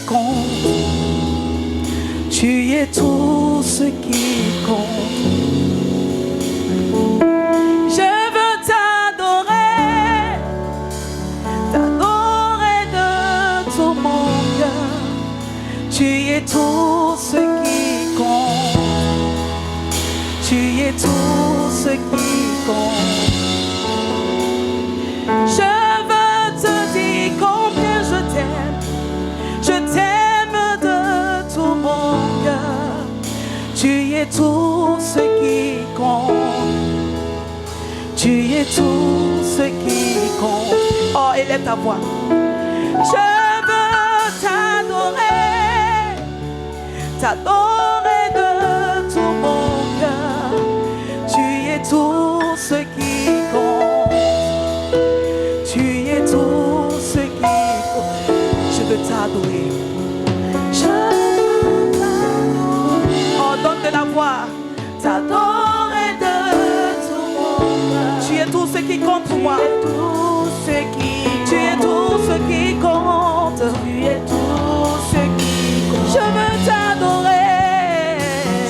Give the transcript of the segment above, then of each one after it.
compte. Tu es tout ce qui compte. Je veux t'adorer, t'adorer de tout mon cœur. Tu es tout ce qui compte. Tu es tout ce qui compte. Je veux te dire combien je t'aime. Je t'aime de tout mon cœur. Tu es tout ce qui compte. Tu es tout ce qui compte. Oh, élève ta voix. Je veux t'adorer, t'adorer de tout mon cœur. Tu es tout ce qui compte. Tu es tout ce qui compte. Je veux t'adorer. Je veux t'adorer. Oh, donne de la voix. T'adorer de tout mon cœur. Tu es tout ce qui compte pour moi. Tu es tout ce qui compte. Tu es tout ce qui compte. Je veux t'adorer.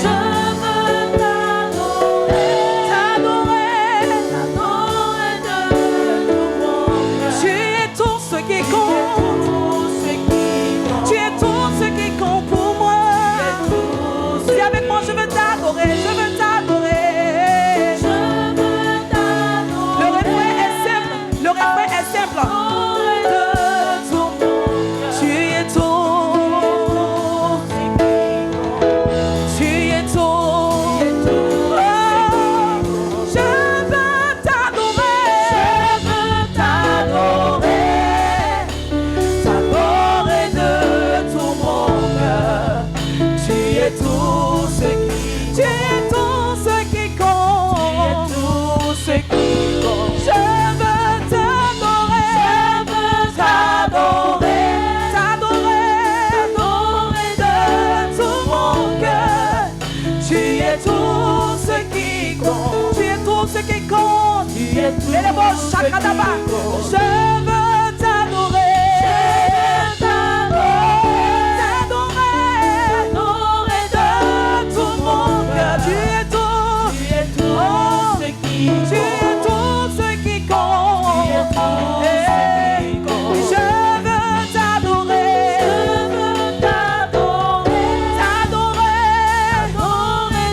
Je veux t'adorer, t'adorer de tout mon cœur. Tu es tout ce qui compte. Tu es tout ce qui compte. Je veux t'adorer, t'adorer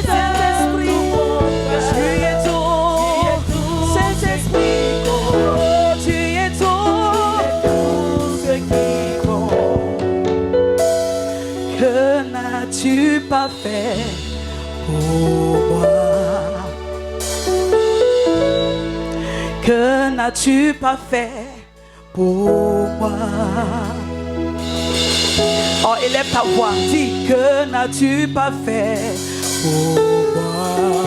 Saint-Esprit. Tu es tout, Saint-Esprit. Tu pas fait pour moi? Que n'as-tu pas fait pour moi? Oh, élève ta voix, dis que n'as-tu pas fait pour moi?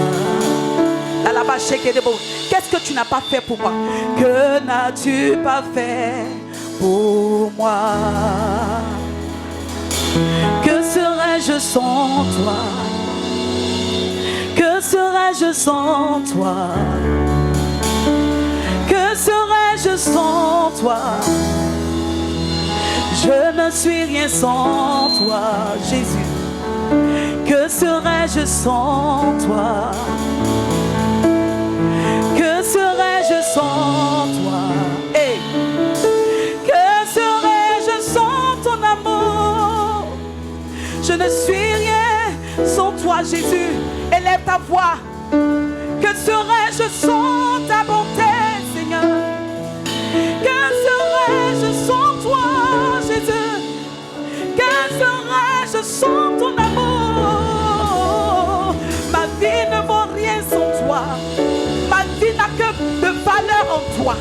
Là-bas, qu'est-ce que tu n'as pas fait pour moi? Que n'as-tu pas fait pour moi? Que serais-je sans toi? Que serais-je sans toi? Que serais-je sans toi? Je ne suis rien sans toi, Jésus. Que serais-je sans toi? Que serais-je sans toi? Hey. Que serais-je sans ton amour? Je ne suis rien sans toi, Jésus. Élève ta voix. Que serais-je sans ta bonté, Seigneur? Que serais-je sans toi, Jésus? Que serais-je sans ton amour? Ma vie ne vaut rien sans toi. Ma vie n'a que de valeur en toi.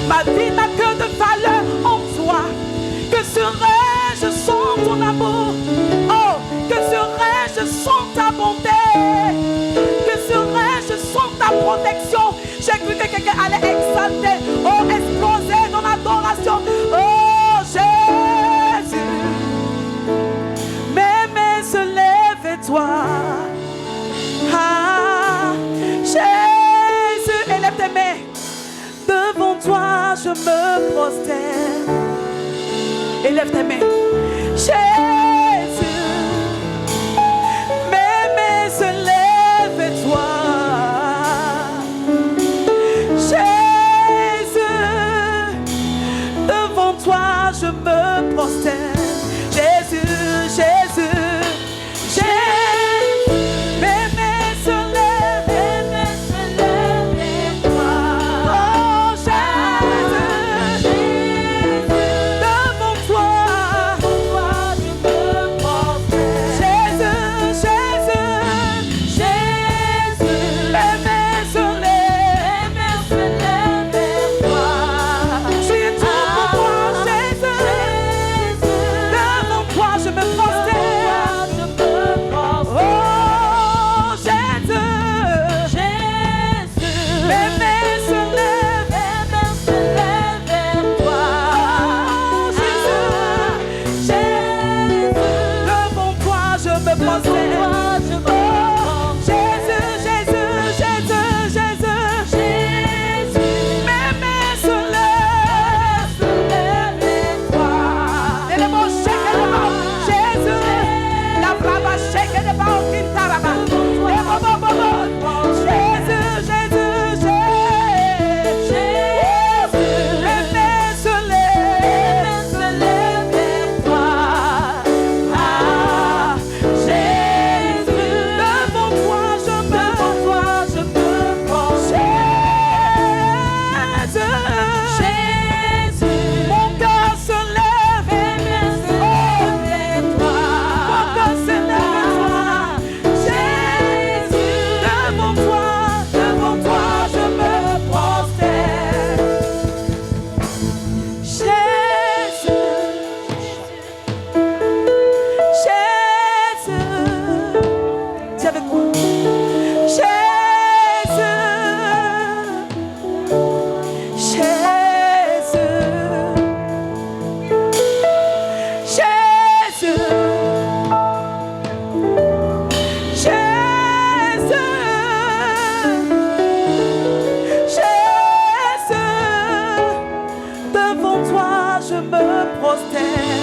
Ma vie n'a que de valeur en toi. Que serais-je sans ton amour? Oh, que serais-je sans ta bonté? Que serais-je sans ta protection? J'ai cru que quelqu'un allait exalter, oh, exploser dans l'adoration. Oh, Jésus, mes mains se lèvent et toi. Ah, Jésus, élève tes mains. Devant toi, je me prosterne. Élève tes mains. mes mains se lèvent vers toi. Jésus, devant toi je me prosterne. Jésus, Jésus, Jésus, mes mains se lèvent vers toi. Oh Jésus, devant toi je me prosterne. Jésus, Jésus, Jésus, mes mains se lèvent vers toi. Tu es tout pour moi, Jésus. Devant toi je me prosterne. Oh Jésus, mes mains se lèvent vers toi. Oh Jésus, devant toi je me prosterne. Oh Jésus, Jésus, Jésus, Jésus, mes mains se lèvent vers toi. Et le mot shake it about Jésus, la brava shake it about Kintaraba. Jésus, Jésus, Jésus, mes mains se lèvent vers toi. Ah, Jésus, devant toi je me Jésus, mon cœur se lève vers toi. Mon cœur se lève vers toi. Jésus, devant toi je me prosterne. Jésus, dis avec moi. Devant toi je me prosterne.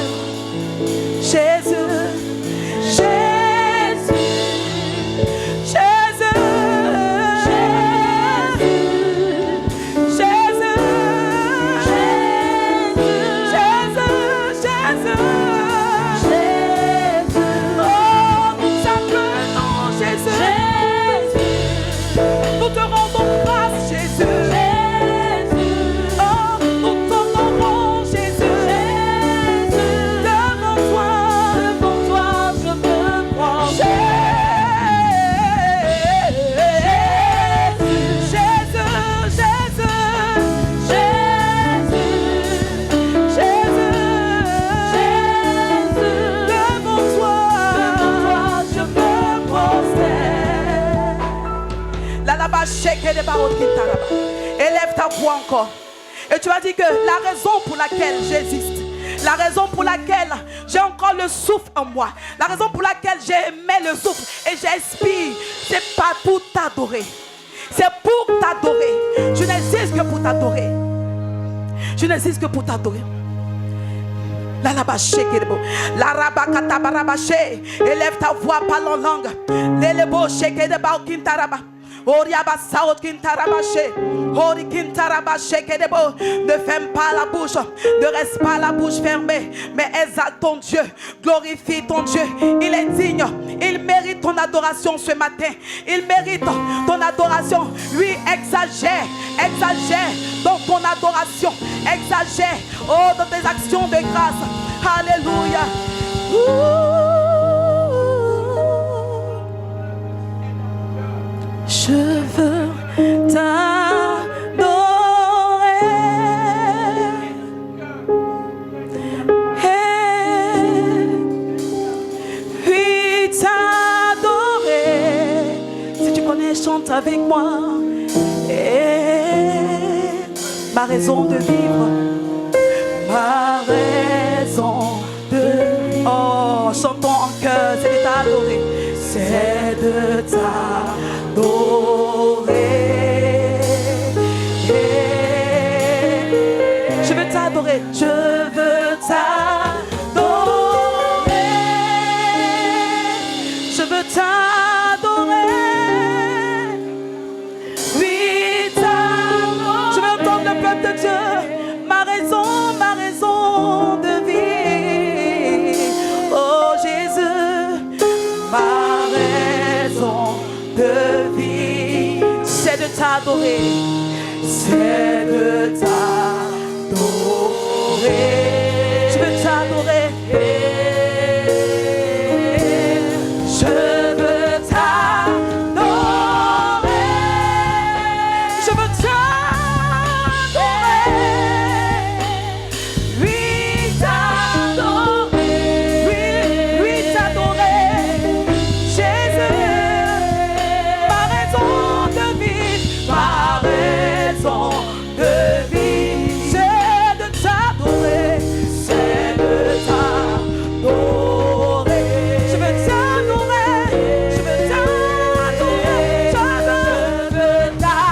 Jésus, Jésus, Jésus, Jésus, oh nous t'appelons Jésus. Nous te rendons grâce Jésus. Oh nous t'honorons Jésus. Devant toi je me prosterne. Devant toi je me prosterne. La là-bas, shake les barreaux qui t'a là-bas. Élève ta voix encore. Et tu vas dire que la raison pour laquelle j'existe, la raison pour laquelle j'ai encore le souffle en moi, la raison pour laquelle j'émets le souffle et j'expire, c'est pas pour t'adorer. C'est pour t'adorer. Je n'existe que pour t'adorer. Je n'existe que pour t'adorer. La la baché la rabakata barabaché. Élève ta voix, parle en langue. Lélebo sheke de baokintaraba. Oriaba saot kintarabaché. Ori kintarabaché kedebo. Ne ferme pas la bouche. Ne reste pas la bouche fermée. Mais exalte ton Dieu. Glorifie ton Dieu. Il est digne. Il mérite ton adoration ce matin. Il mérite ton adoration. Lui exagère. Exagère dans ton adoration. Exagère. Oh, dans tes actions de grâce. Alléluia. Je veux t'adorer. Puis t'adorer. Si tu connais, chante avec moi. Ma raison de vivre. Ma raison de vivre. Oh, chantons en cœur, c'est de t'adorer. C'est de t'adorer. Je veux t'adorer. Je veux t'adorer. t'adorer, c'est de t'adorer. Je veux t'adorer. Je veux t'adorer. Je veux t'adorer. Oui, t'adorer. Oui, t'adorer. Jésus, ma raison de vivre, ma raison de vivre, c'est de t'adorer, c'est de t'adorer. Je veux t'adorer, je veux t'adorer, je veux t'adorer,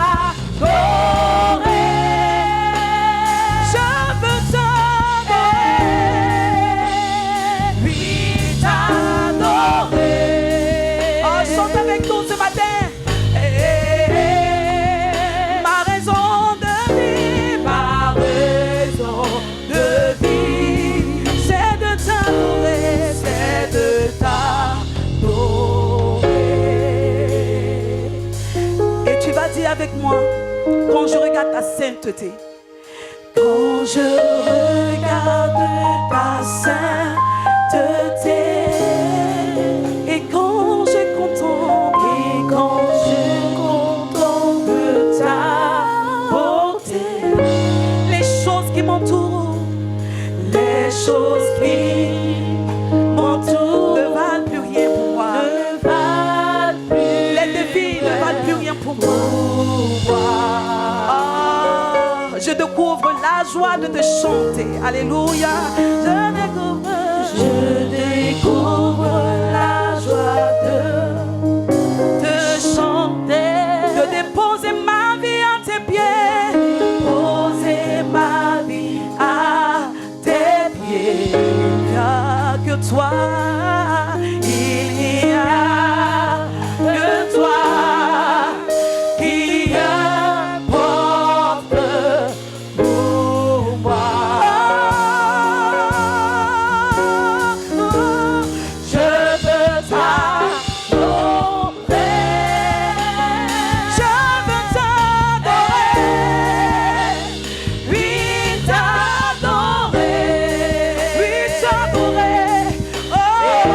je veux t'adorer, oui t'adorer. Oh, chante avec nous ce matin. Ma raison de vivre, ma raison de vivre, c'est de t'adorer, c'est de t'adorer. Et tu vas dire avec moi, quand je regarde ta sainteté, quand je regarde ta sainteté, et quand je contemple ta beauté, les choses qui m'entourent, les choses qui m'entourent ne valent plus rien pour moi. Les défis ne valent plus rien pour moi. Ah, je découvre la joie de te chanter. Alléluia. Je découvre la joie de te chanter, de déposer ma vie à tes pieds, poser ma vie à tes pieds. Il n'y a que toi, il n'y a que toi qui importe pour moi. Je veux t'adorer, je veux t'adorer, oui t'adorer, oui t'adorer. Oh,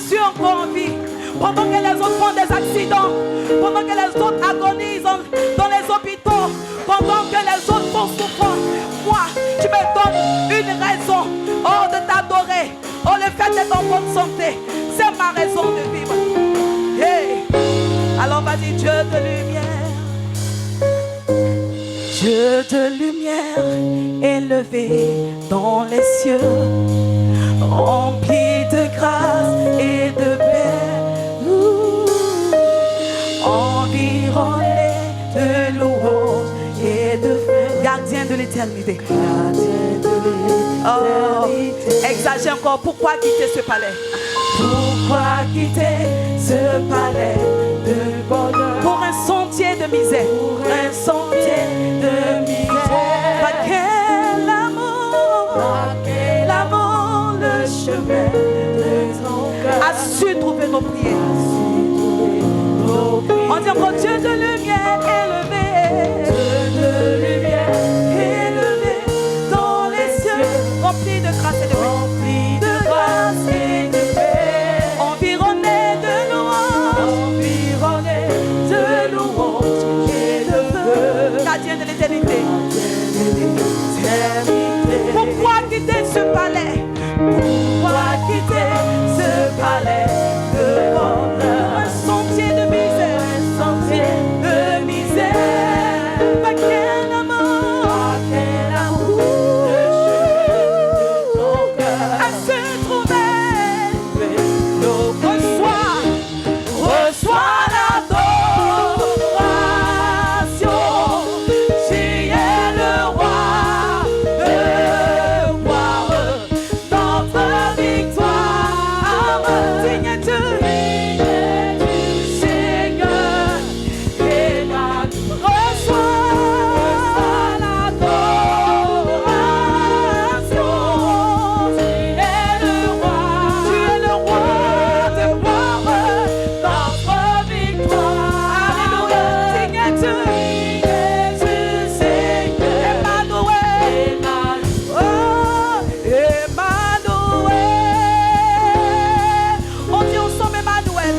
Jésus encore en vie. Pendant que les autres font des accidents, pendant que les autres agonisent dans les hôpitaux, pendant que les autres font souffrance, moi, tu me donnes une raison, oh, de t'adorer. Oh, le fait d'être en bonne santé, c'est ma raison de vivre. Hey. Alors vas-y, Dieu de lumière, Dieu de lumière, élevé dans les cieux, rempli de grâce et de paix, environné de louanges et de feu, gardien de l'éternité. Oh, exagère encore. Pourquoi quitter ce palais? Pourquoi quitter ce palais de bonheur pour un sentier de misère? Pour un sentier de misère. Pas quel amour, le chemin de ton cœur a su trouver nos prières. On dit encore Dieu de lumière élevé, Dieu de lumière élevé dans les cieux, rempli de grâce et de paix, rempli de grâce et de paix, environné de louanges et de feu, gardien de l'éternité. Pourquoi quitter ce palais? Pourquoi quitter ce palais de bonheur? Un sentier de misère, un sentier de misère. Pas quel amour, le chemin de ton cœur à se trouver. Reçois l'adoration. Tu es le roi de gloire, notre victoire. Digne du Seigneur et ma reçois l'adoration. Tu es le roi de gloire, notre victoire. Alléluia. Digne du Seigneur, Emmanuel. Oh, Emmanuel. On dit ensemble Emmanuel.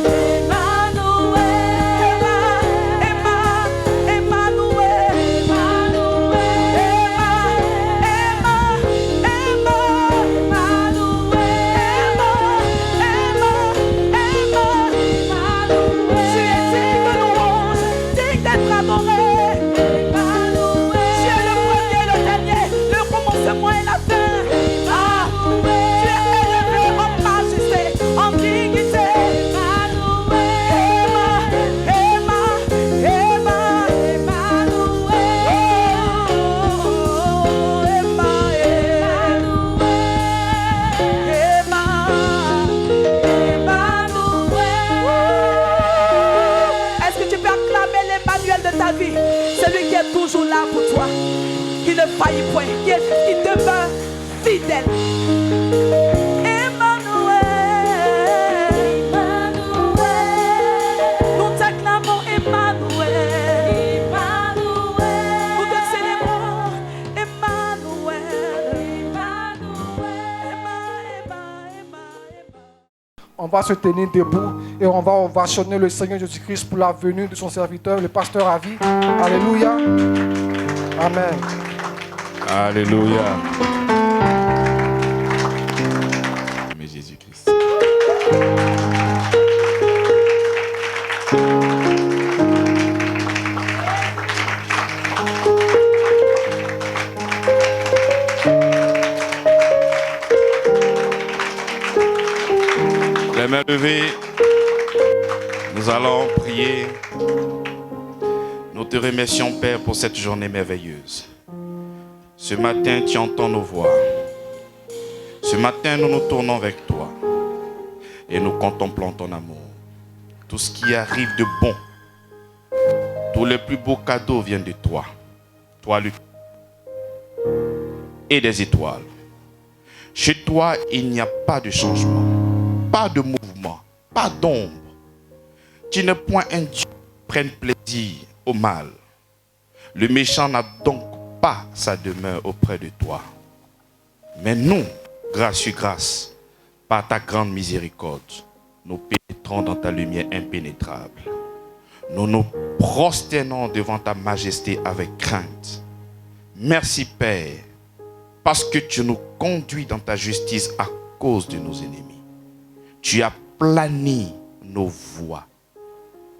Tu es digne de louange, digne d'être adoré. Tu es le premier et le dernier, le commencement et la fin. Ah, tu es élevé en majesté, en dignité. Est-ce que tu peux acclamer l'Emmanuel de ta vie? Celui qui est toujours là pour toi, qui ne faillit point, qui demeure fidèle. Emmanuel, nous t'acclamons Emmanuel, nous te célébrons Emmanuel. On va se tenir debout et on va ovationner le Seigneur Jésus-Christ pour la venue de son serviteur, le pasteur à vie. Alléluia. Amen. Alléluia. Mais Jésus-Christ. Les mains levées, nous allons prier. Nous te remercions, Père, pour cette journée merveilleuse. Ce matin, tu entends nos voix. Ce matin, nous nous tournons vers toi et nous contemplons ton amour. Tout ce qui arrive de bon, tous les plus beaux cadeaux viennent de toi. Toi, le et des étoiles. Chez toi, il n'y a pas de changement, pas de mouvement, pas d'ombre. Tu n'es point un Dieu qui prenne plaisir au mal. Le méchant n'a donc pas sa demeure auprès de toi. Mais nous, grâce sur grâce, par ta grande miséricorde, nous pénétrons dans ta lumière impénétrable. Nous nous prosternons devant ta majesté avec crainte. Merci Père, parce que tu nous conduis dans ta justice à cause de nos ennemis. Tu as plani nos voies.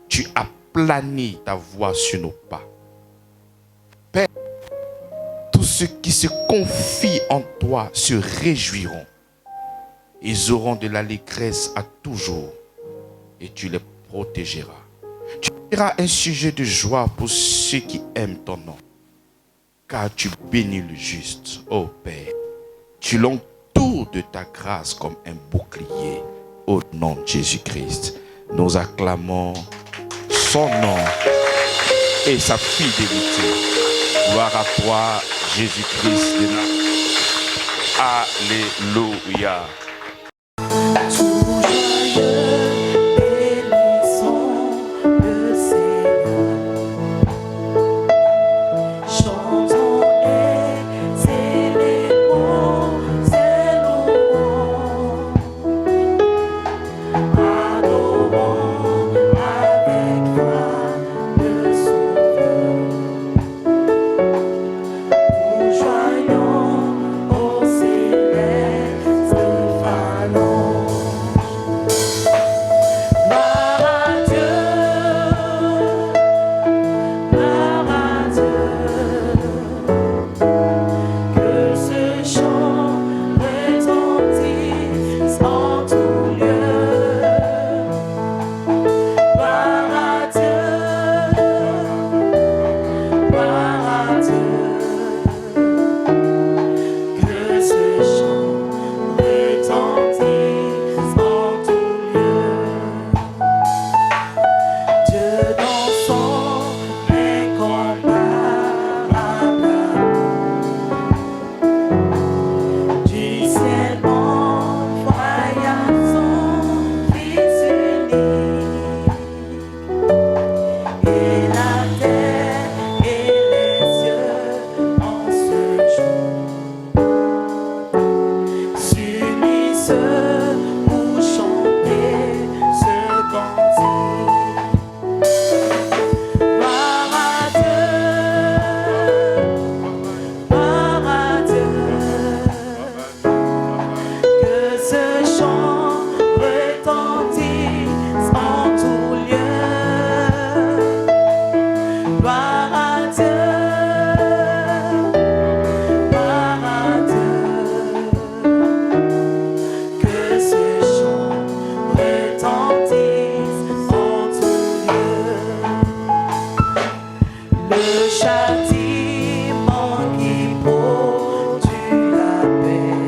Tu as plani ta voie sur nos pas. Père, tous ceux qui se confient en toi se réjouiront. Ils auront de l'allégresse à toujours et tu les protégeras. Tu seras un sujet de joie pour ceux qui aiment ton nom. Car tu bénis le juste, ô Père. Tu l'entoures de ta grâce comme un bouclier. Au nom de Jésus-Christ, nous acclamons son nom et sa fidélité. Gloire à toi, Jésus-Christ de Nazareth. Alléluia. Tout joyeux, bénissons le Seigneur. Chantons et célébrons ses louanges. Adorons avec foi le Sauveur. Nous joignons au céleste phalange. Gloire à Dieu, que ce chant retentisse en tout lieu. Gloire à Dieu, que ce chant retentisse en tout lieu. Dieu dans son incomparable amour, du ciel envoya son Fils unique, et la terre et les cieux en ce jour s'unissent pour chanter ce cantique. Gloire à Dieu, que ce chant retentisse en tout lieu. Gloire à Dieu, que ce chant retentisse en tout lieu. Le châtiment qui produit la paix,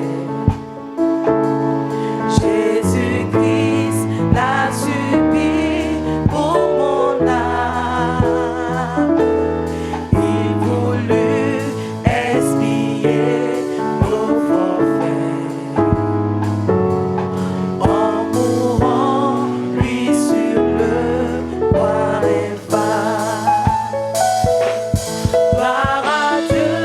Jésus-Christ l'a subi pour mon âme. Il voulut expier nos forfaits en mourant lui sur le bois Réphal. Gloire à Dieu,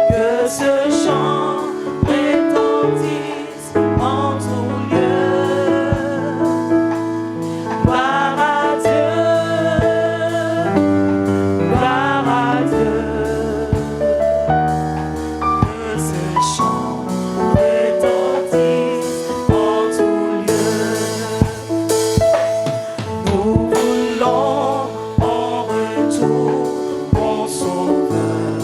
que ce chant retentisse en tout lieu. Gloire à Dieu, que ce chant retentisse en tout lieu. Nous voulons en retour, mon Sauveur,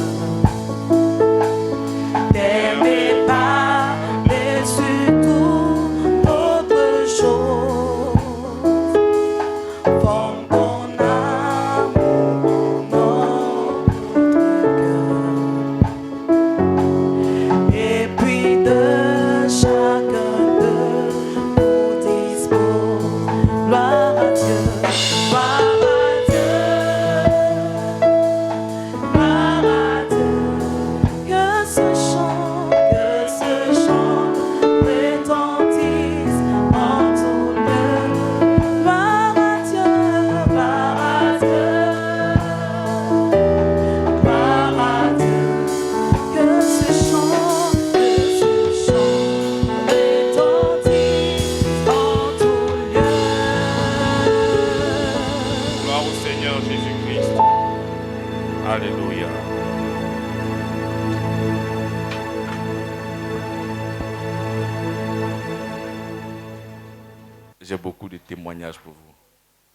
j'ai beaucoup de témoignages pour vous.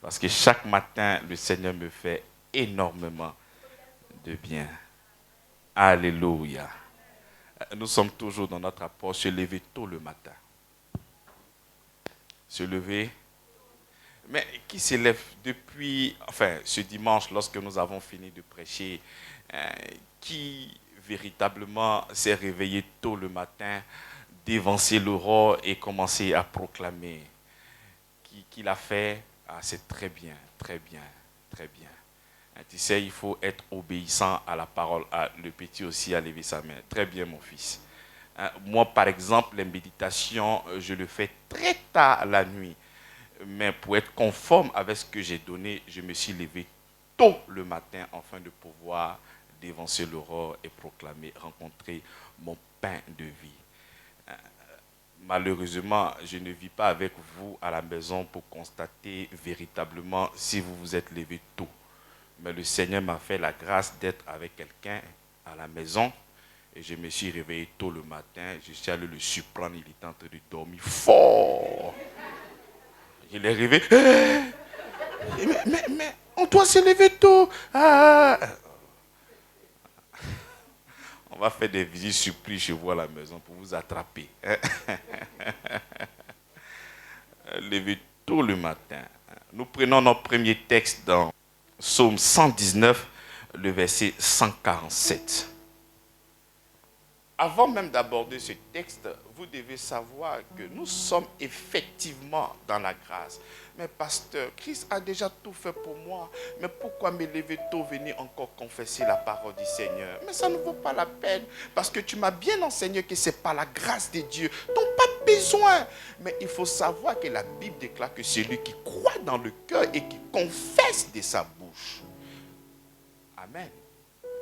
Parce que chaque matin, le Seigneur me fait énormément de bien. Alléluia. Nous sommes toujours dans notre approche, se lever tôt le matin. Se lever. Mais qui s'élève depuis, ce dimanche, lorsque nous avons fini de prêcher, qui véritablement s'est réveillé tôt le matin, dévancer l'aurore et commencer à proclamer? Qui l'a fait? Ah, c'est très bien, très bien, très bien. Tu sais, il faut être obéissant à la parole. Ah, le petit aussi a levé sa main. Très bien, mon fils. Moi, par exemple, les méditations, je le fais très tard la nuit. Mais pour être conforme avec ce que j'ai donné, je me suis levé tôt le matin afin de pouvoir dévancer l'aurore et proclamer, rencontrer mon pain de vie. Malheureusement, je ne vis pas avec vous à la maison pour constater véritablement si vous vous êtes levé tôt. Mais le Seigneur m'a fait la grâce d'être avec quelqu'un à la maison. Et je me suis réveillé tôt le matin. Je suis allé le surprendre. Il était en train de dormir fort. Je l'ai réveillé. Mais on doit se lever tôt. Ah. On va faire des visites surprises chez vous à la maison pour vous attraper. Levez tôt le matin. Nous prenons notre premier texte dans Psaume 119, le verset 147. Avant même d'aborder ce texte, vous devez savoir que nous sommes effectivement dans la grâce. Mais pasteur, Christ a déjà tout fait pour moi. Mais pourquoi me lever tôt, venir encore confesser la parole du Seigneur? Mais ça ne vaut pas la peine. Parce que tu m'as bien enseigné que ce n'est pas la grâce de Dieu. Donc pas besoin. Mais il faut savoir que la Bible déclare que celui qui croit dans le cœur et qui confesse de sa bouche. Amen.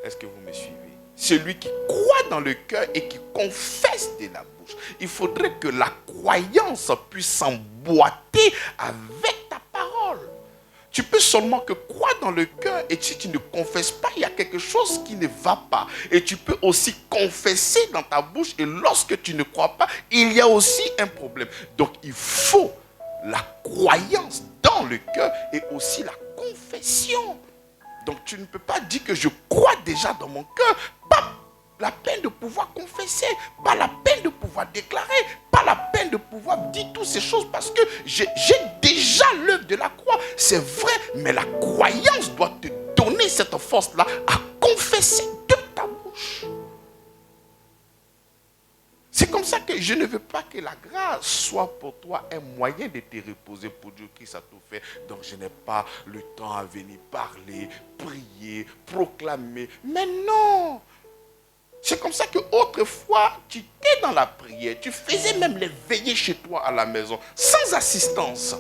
Est-ce que vous me suivez? Celui qui croit dans le cœur et qui confesse de la bouche. Il faudrait que la croyance puisse s'emboîter avec ta parole. Tu peux seulement que croire dans le cœur et si tu ne confesses pas, il y a quelque chose qui ne va pas. Et tu peux aussi confesser dans ta bouche et lorsque tu ne crois pas, il y a aussi un problème. Donc il faut la croyance dans le cœur et aussi la confession. Donc tu ne peux pas dire que je crois déjà dans mon cœur, pas la peine de pouvoir confesser, pas la peine de pouvoir déclarer, pas la peine de pouvoir dire toutes ces choses parce que j'ai déjà l'œuvre de la croix. C'est vrai, mais la croyance doit te donner cette force-là à confesser de ta bouche. C'est comme ça que je ne veux pas que la grâce soit pour toi un moyen de te reposer pour Dieu qui a tout fait. Donc je n'ai pas le temps à venir parler, prier, proclamer. Mais non! C'est comme ça qu'autrefois, tu étais dans la prière. Tu faisais même les veillées chez toi à la maison, sans assistance.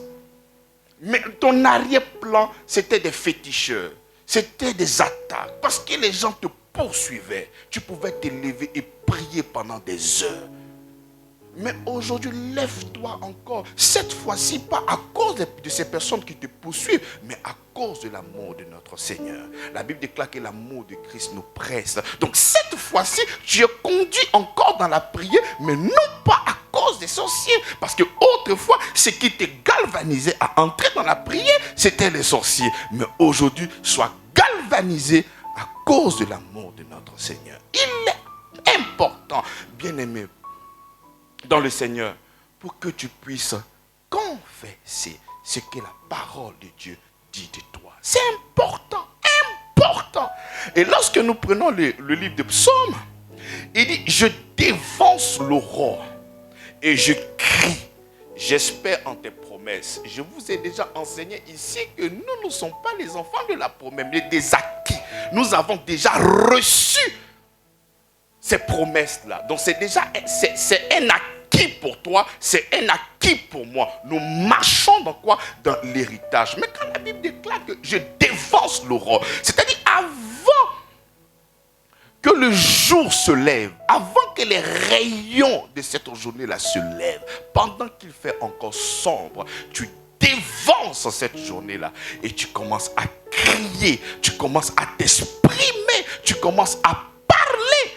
Mais ton arrière-plan, c'était des féticheurs. C'était des attaques. Parce que les gens te poursuivaient. Tu pouvais te lever et prier pendant des heures. Mais aujourd'hui, lève-toi encore. Cette fois-ci, pas à cause de ces personnes qui te poursuivent, mais à cause de l'amour de notre Seigneur. La Bible déclare que l'amour de Christ nous presse. Donc cette fois-ci, tu es conduit encore dans la prière, mais non pas à cause des sorciers. Parce que autrefois, ce qui te galvanisait à entrer dans la prière, c'était les sorciers. Mais aujourd'hui, sois galvanisé à cause de l'amour de notre Seigneur. Il est important, bien-aimé, dans le Seigneur, pour que tu puisses confesser ce que la parole de Dieu dit de toi. C'est important, important. Et lorsque nous prenons le livre de Psaumes, il dit, je dévance l'aurore et je crie, j'espère en tes promesses. Je vous ai déjà enseigné ici que nous ne sommes pas les enfants de la promesse, mais des acquis. Nous avons déjà reçu ces promesses-là. Donc c'est déjà c'est un acquis pour toi, c'est un acquis pour moi. Nous marchons dans quoi? Dans l'héritage. Mais quand la Bible déclare que je dévance l'aurore, c'est-à-dire avant que le jour se lève, avant que les rayons de cette journée-là se lèvent, pendant qu'il fait encore sombre, tu dévances cette journée-là et tu commences à crier, tu commences à t'exprimer, tu commences à parler.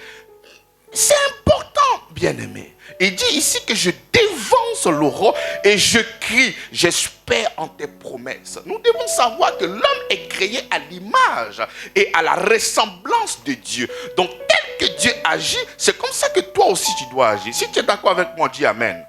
C'est important, bien-aimé. Il dit ici que je dévance l'aurore et je crie, j'espère en tes promesses. Nous devons savoir que l'homme est créé à l'image et à la ressemblance de Dieu. Donc tel que Dieu agit, c'est comme ça que toi aussi tu dois agir. Si tu es d'accord avec moi, dis Amen.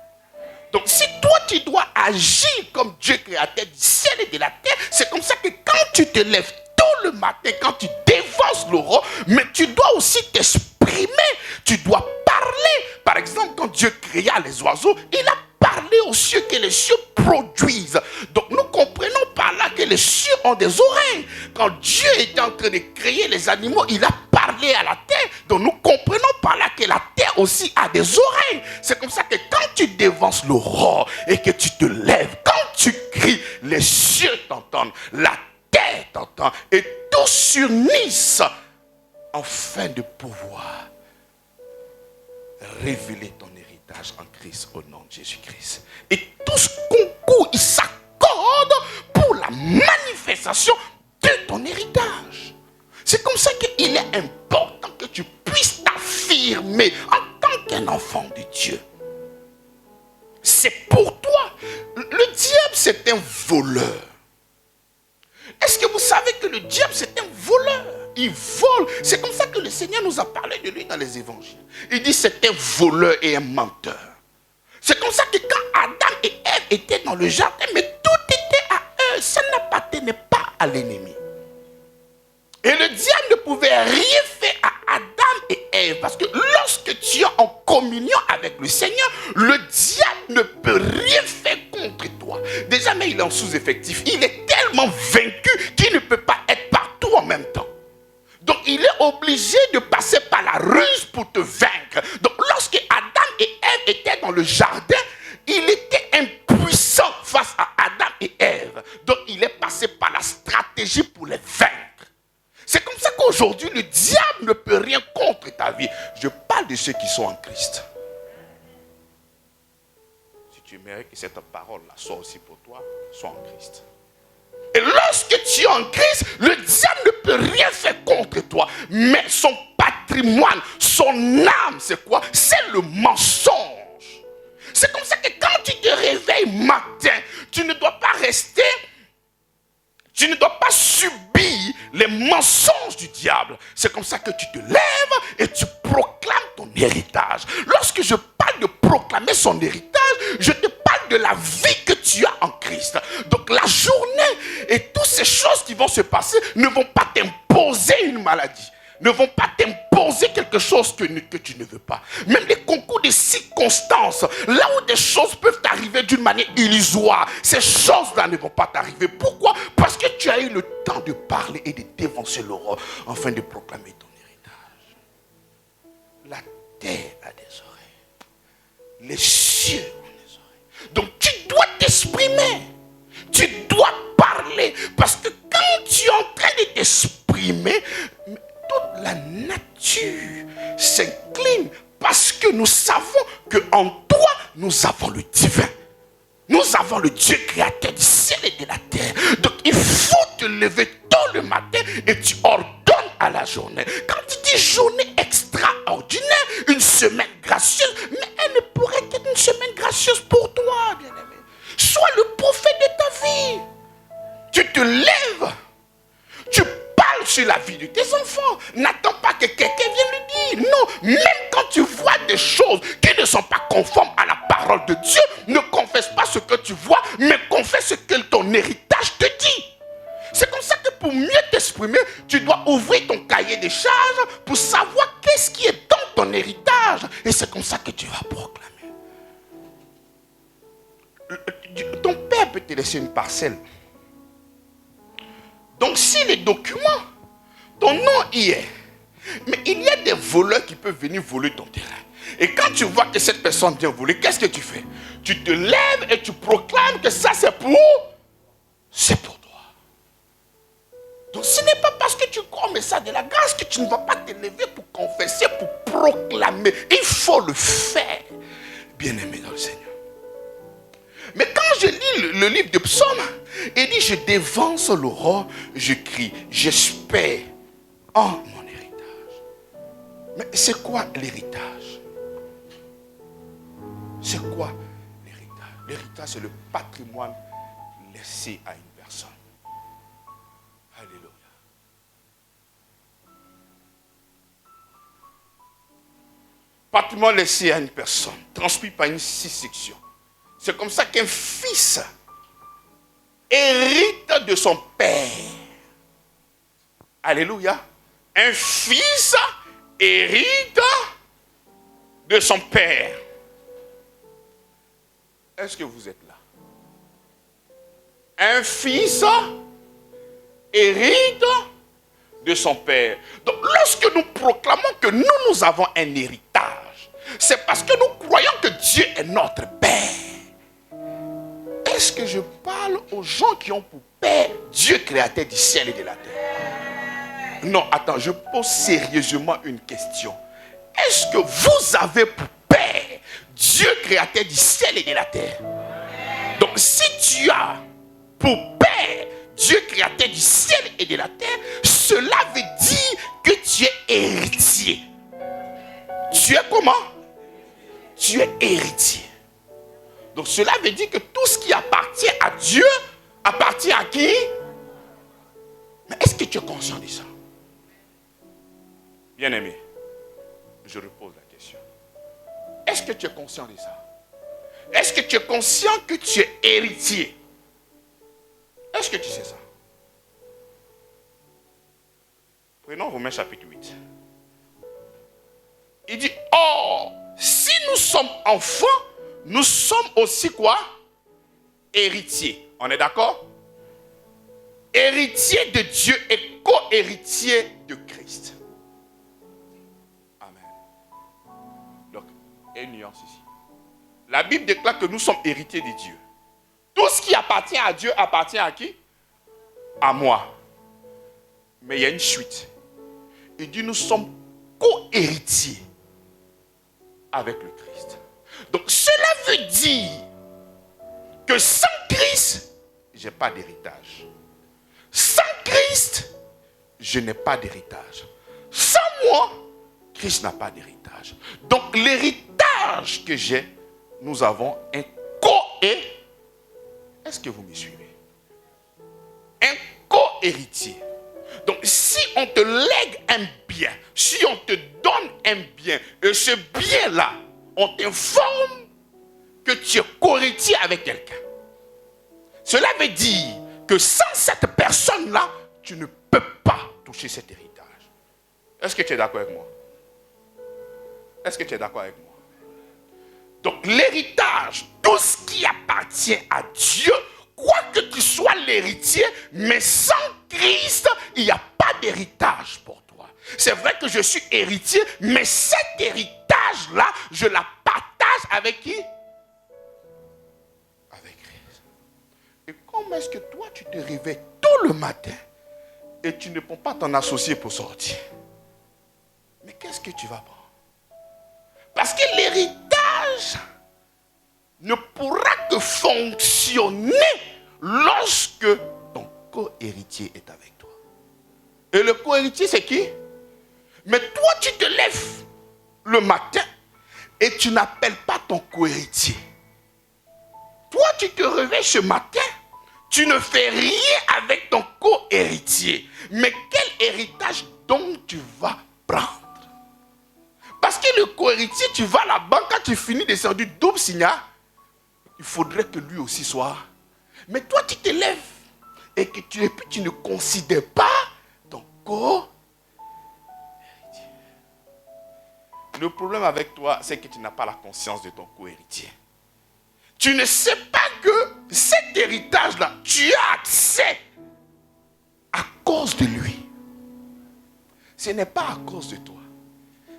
Donc si toi tu dois agir comme Dieu créateur du ciel et de la terre, c'est comme ça que quand tu te lèves tôt le matin, quand tu dévances l'aurore, mais tu dois aussi t'exprimer, tu dois parler. Par exemple, quand Dieu créa les oiseaux, il a parlé aux cieux que les cieux produisent. Donc nous comprenons par là que les cieux ont des oreilles. Quand Dieu était en train de créer les animaux, il a parlé à la terre. Donc nous comprenons par là que la terre aussi a des oreilles. C'est comme ça que quand tu dévances l'aurore et que tu te lèves, quand tu cries, les cieux t'entendent, la terre t'entend et tout s'unissent afin de pouvoir révéler ton héritage en Christ au nom de Jésus-Christ. Et tous concourent, ils s'accordent pour la manifestation de ton héritage. C'est comme ça qu'il est important que tu puisses t'affirmer en tant qu'un enfant de Dieu. C'est pour toi. Le diable, c'est un voleur. Est-ce que vous savez que le diable, c'est un voleur? Il vole. C'est comme ça que le Seigneur nous a parlé de lui dans les évangiles. Il dit c'est un voleur et un menteur. C'est comme ça que quand Adam et Ève étaient dans le jardin, mais tout était à eux. Ça n'appartenait pas à l'ennemi. Et le diable ne pouvait rien faire à Adam et Ève. Parce que lorsque tu es en communion avec le Seigneur, le diable ne peut rien faire contre toi. Déjà, mais il est en sous-effectif. Il est tellement vaincu qu'il ne peut pas être partout en même temps. Donc, il est obligé de passer par la ruse pour te vaincre. Donc, lorsque Adam et Ève étaient dans le jardin, il était impuissant face à Adam et Ève. Donc, il est passé par la stratégie pour les vaincre. C'est comme ça qu'aujourd'hui, le diable ne peut rien contre ta vie. Je parle de ceux qui sont en Christ. Si tu aimerais que cette parole-là soit aussi pour toi, sois en Christ. Et lorsque tu es en Christ, le diable ne peut rien faire contre toi. Mais son patrimoine, son âme, c'est quoi? C'est le mensonge. C'est comme ça que quand tu te réveilles matin, tu ne dois pas rester, tu ne dois pas subir les mensonges du diable. C'est comme ça que tu te lèves et tu proclames ton héritage. Lorsque je parle de proclamer son héritage, je te parle de la vie que tu as en Christ. Donc la journée et toutes ces choses qui vont se passer ne vont pas t'imposer une maladie, ne vont pas t'imposer quelque chose que tu ne veux pas. Même les concours de circonstances, là où des choses peuvent t'arriver d'une manière illusoire, ces choses-là ne vont pas t'arriver. Pourquoi? Parce que tu as eu le temps de parler et de dévancer l'aurore afin de proclamer ton héritage. La terre a des oreilles, les cieux ont des oreilles. Donc tu dois t'exprimer, tu dois parler, parce que quand tu es en train de t'exprimer, toute la nature s'incline parce que nous savons qu'en toi, nous avons le divin. Nous avons le Dieu créateur du ciel et de la terre. Donc il faut te lever tôt le matin et tu ordonnes à la journée. Quand tu dis journée extraordinaire, une semaine gracieuse, mais elle ne pourrait qu'être une semaine gracieuse pour toi, bien-aimé. Sois le prophète de ta vie. Tu te lèves. Tu parles sur la vie de tes enfants. N'attends pas que quelqu'un vienne le dire. Non, même quand tu vois des choses qui ne sont pas conformes à la parole de Dieu, ne confesse pas ce que tu vois, mais confesse ce que ton héritage te dit. C'est comme ça que pour mieux t'exprimer, tu dois ouvrir ton cahier des charges pour savoir qu'est-ce qui est dans ton héritage. Et c'est comme ça que tu vas proclamer. Ton père peut te laisser une parcelle. Donc si les documents, ton nom y est, mais il y a des voleurs qui peuvent venir voler ton terrain. Et quand tu vois que cette personne vient voler, qu'est-ce que tu fais? Tu te lèves et tu proclames que ça c'est pour toi. Donc ce n'est pas parce que tu crois mais ça de la grâce que tu ne vas pas te lever pour confesser, pour proclamer. Il faut le faire, bien-aimé dans le Seigneur. Mais quand je lis le livre de Psaume, il dit, je dévance l'aurore, je crie, j'espère en mon héritage. Mais c'est quoi l'héritage? C'est quoi l'héritage? L'héritage, c'est le patrimoine laissé à une personne. Alléluia. Patrimoine laissé à une personne, transmis par une succession. C'est comme ça qu'un fils hérite de son père. Alléluia. Un fils hérite de son père. Est-ce que vous êtes là? Un fils hérite de son père. Donc lorsque nous proclamons que nous avons un héritage, c'est parce que nous croyons que Dieu est notre père. Est-ce que je parle aux gens qui ont pour père Dieu créateur du ciel et de la terre? Non, attends, je pose sérieusement une question. Est-ce que vous avez pour père Dieu créateur du ciel et de la terre? Donc si tu as pour père Dieu créateur du ciel et de la terre, cela veut dire que tu es héritier. Tu es comment? Tu es héritier. Donc cela veut dire que tout ce qui appartient à Dieu appartient à qui? Mais est-ce que tu es conscient de ça? Bien-aimé, je repose la question. Est-ce que tu es conscient de ça? Est-ce que tu es conscient que tu es héritier? Est-ce que tu sais ça? Prenons Romains chapitre 8. Il dit, or, si nous sommes enfants, nous sommes aussi quoi? Héritiers. On est d'accord? Héritier de Dieu et co-héritier de Christ. Amen. Donc, il y a une nuance ici. La Bible déclare que nous sommes héritiers de Dieu. Tout ce qui appartient à Dieu appartient à qui? À moi. Mais il y a une suite. Il dit nous sommes co-héritiers avec le Christ. Donc cela veut dire que sans Christ, je n'ai pas d'héritage. Sans Christ, je n'ai pas d'héritage. Sans moi, Christ n'a pas d'héritage. Donc l'héritage que j'ai, nous avons un co-héritier. Est-ce que vous me suivez? Un co-héritier. Donc si on te lègue un bien, si on te donne un bien, et ce bien-là, on t'informe que tu es co-héritier avec quelqu'un. Cela veut dire que sans cette personne-là, tu ne peux pas toucher cet héritage. Est-ce que tu es d'accord avec moi? Est-ce que tu es d'accord avec moi? Donc l'héritage, tout ce qui appartient à Dieu, quoi que tu sois l'héritier, mais sans Christ, il n'y a pas d'héritage pour toi. C'est vrai que je suis héritier, mais cet héritage-là, je la partage avec qui? Avec Christ. Et comment est-ce que toi, tu te réveilles tôt le matin et tu ne prends pas ton associé pour sortir? Mais qu'est-ce que tu vas prendre? Parce que l'héritage ne pourra que fonctionner lorsque ton co-héritier est avec toi. Et le co-héritier, c'est qui? Mais toi, tu te lèves le matin et tu n'appelles pas ton co-héritier. Toi, tu te réveilles ce matin, tu ne fais rien avec ton co-héritier. Mais quel héritage donc tu vas prendre? Parce que le co-héritier, tu vas à la banque, quand tu finis de faire du double signal, il faudrait que lui aussi soit. Mais toi, tu te lèves et que tu ne considères pas ton co-héritier. Le problème avec toi, c'est que tu n'as pas la conscience de ton co-héritier. Tu ne sais pas que cet héritage-là, tu as accès à cause de lui. Ce n'est pas à cause de toi.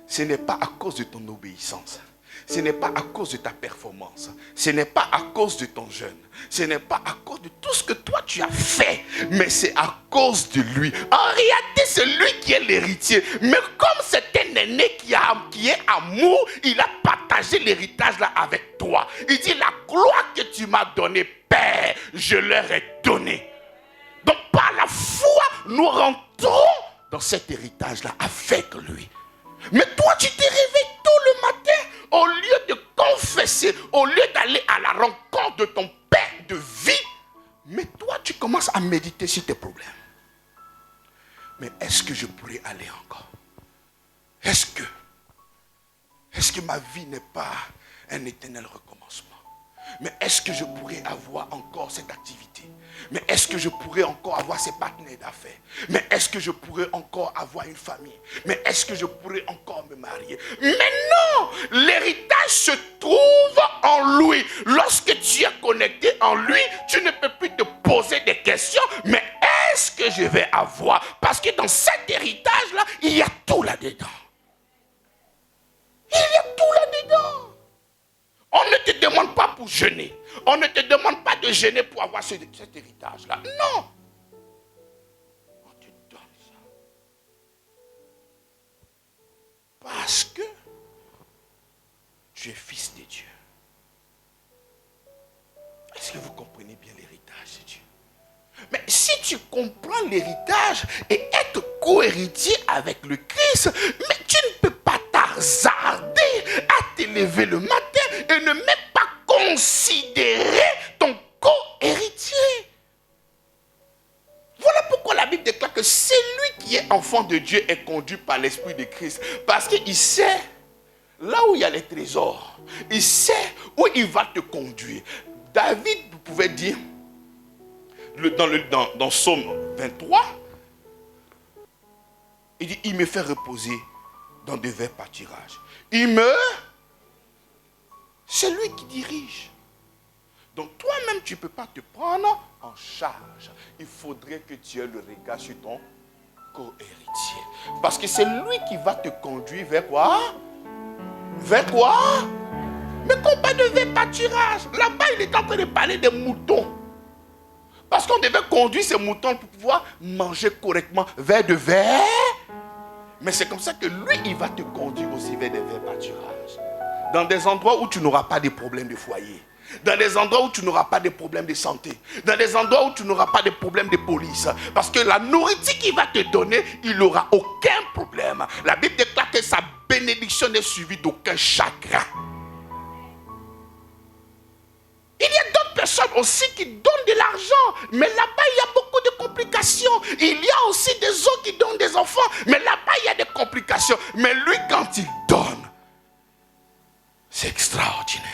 Ce n'est pas à cause de ton obéissance. Ce n'est pas à cause de ta performance. Ce n'est pas à cause de ton jeûne. Ce n'est pas à cause de tout ce que toi tu as fait. Mais c'est à cause de lui. En réalité, c'est lui qui est l'héritier. Mais comme c'est un aîné qui est amour, il a partagé l'héritage là avec toi. Il dit la gloire que tu m'as donnée, Père, je leur ai donné. Donc par la foi, nous rentrons dans cet héritage là avec lui. Mais toi, tu te réveilles tôt le matin, au lieu de confesser passer, au lieu d'aller à la rencontre de ton père de vie, mais toi, tu commences à méditer sur tes problèmes. Mais est-ce que je pourrais aller encore? Est-ce que ma vie n'est pas un éternel recommencement? Mais est-ce que je pourrais avoir encore cette activité? Mais est-ce que je pourrais encore avoir ces partenaires d'affaires? Mais est-ce que je pourrais encore avoir une famille? Mais est-ce que je pourrais encore me marier? Mais non! L'héritage se trouve en lui. Lorsque tu es connecté en lui, tu ne peux plus te poser des questions. Mais est-ce que je vais avoir? Parce que dans cet héritage-là, il y a tout là-dedans. Il y a tout là-dedans. On ne te demande pas pour jeûner. On ne te demande pas de jeûner pour avoir cet héritage-là. Non. On te donne ça. Parce que tu es fils de Dieu. Est-ce que vous comprenez bien l'héritage de Dieu? Mais si tu comprends l'héritage et être co-héritier avec le Christ, mais tu ne peux pas t'hasarder à te lever le matin et ne même pas considérer ton co-héritier. Voilà pourquoi la Bible déclare que celui qui est enfant de Dieu est conduit par l'Esprit de Christ. Parce qu'il sait là où il y a les trésors. Il sait où il va te conduire. David pouvait dire dans Psaume 23, il dit, il me fait reposer dans de verts pâturages. C'est lui qui dirige. Donc toi-même, tu ne peux pas te prendre en charge. Il faudrait que tu aies le regard sur ton co-héritier. Parce que c'est lui qui va te conduire vers quoi? Vers quoi? Mais qu'on parle de verts pâturages. Là-bas, il est en train de parler des moutons. Parce qu'on devait conduire ces moutons pour pouvoir manger correctement vers de verts. Mais c'est comme ça que lui, il va te conduire aussi vers des verts pâturages. Dans des endroits où tu n'auras pas de problèmes de foyer. Dans des endroits où tu n'auras pas de problèmes de santé. Dans des endroits où tu n'auras pas de problèmes de police. Parce que la nourriture qu'il va te donner, il n'aura aucun problème. La Bible déclare que sa bénédiction n'est suivie d'aucun chagrin. Il y a d'autres personnes aussi qui donnent de l'argent. Mais là-bas, il y a beaucoup de complications. Il y a aussi des autres qui donnent des enfants. Mais là-bas, il y a des complications. Mais lui, quand il donne, c'est extraordinaire.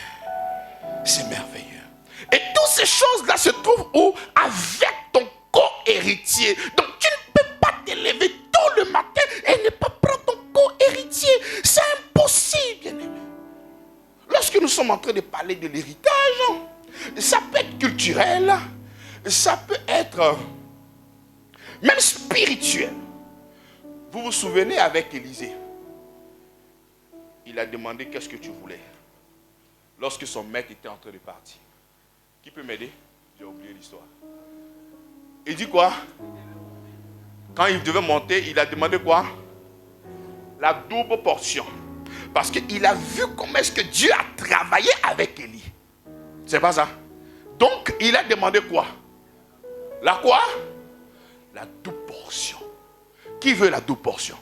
C'est merveilleux. Et toutes ces choses-là se trouvent où? Avec ton co-héritier. Donc, tu ne peux pas te lever tôt le matin et ne pas prendre ton co-héritier. C'est impossible, bien-aimé. Lorsque nous sommes en train de parler de l'héritage, ça peut être culturel, ça peut être même spirituel. Vous vous souvenez avec Élisée, il a demandé qu'est-ce que tu voulais lorsque son maître était en train de partir. Qui peut m'aider? J'ai oublié l'histoire. Il dit quoi? Quand il devait monter, il a demandé quoi? La double portion. Parce qu'il a vu comment est-ce que Dieu a travaillé avec Élie. C'est pas ça. Donc, il a demandé quoi? La quoi? La double portion. Qui veut la double portion?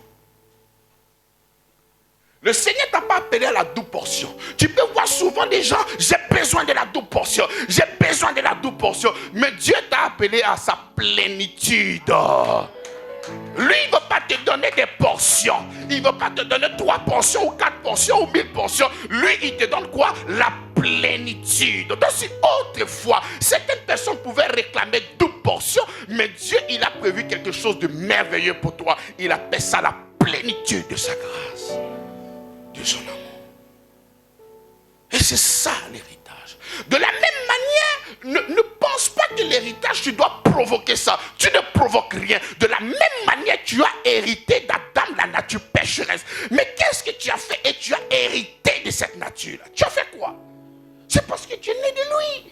Le Seigneur t'a pas appelé à la double portion. Tu peux voir souvent des gens, j'ai besoin de la double portion. J'ai besoin de la double portion. Mais Dieu t'a appelé à sa plénitude. Lui, il ne veut pas te donner des portions. Il ne veut pas te donner 3 portions ou 4 portions ou 1000 portions. Lui, il te donne quoi? La plénitude. Donc, si autrefois, certaines personnes pouvaient réclamer 12 portions, mais Dieu, il a prévu quelque chose de merveilleux pour toi. Il appelle ça la plénitude de sa grâce, de son amour. Et c'est ça l'héritage. De la même manière, ne pense pas que l'héritage, tu dois provoquer ça. Tu ne provoques rien. De la même manière, tu as hérité d'Adam, la nature pécheresse. Mais qu'est-ce que tu as fait? Et tu as hérité de cette nature-là. Tu as fait quoi? C'est parce que tu es né de lui.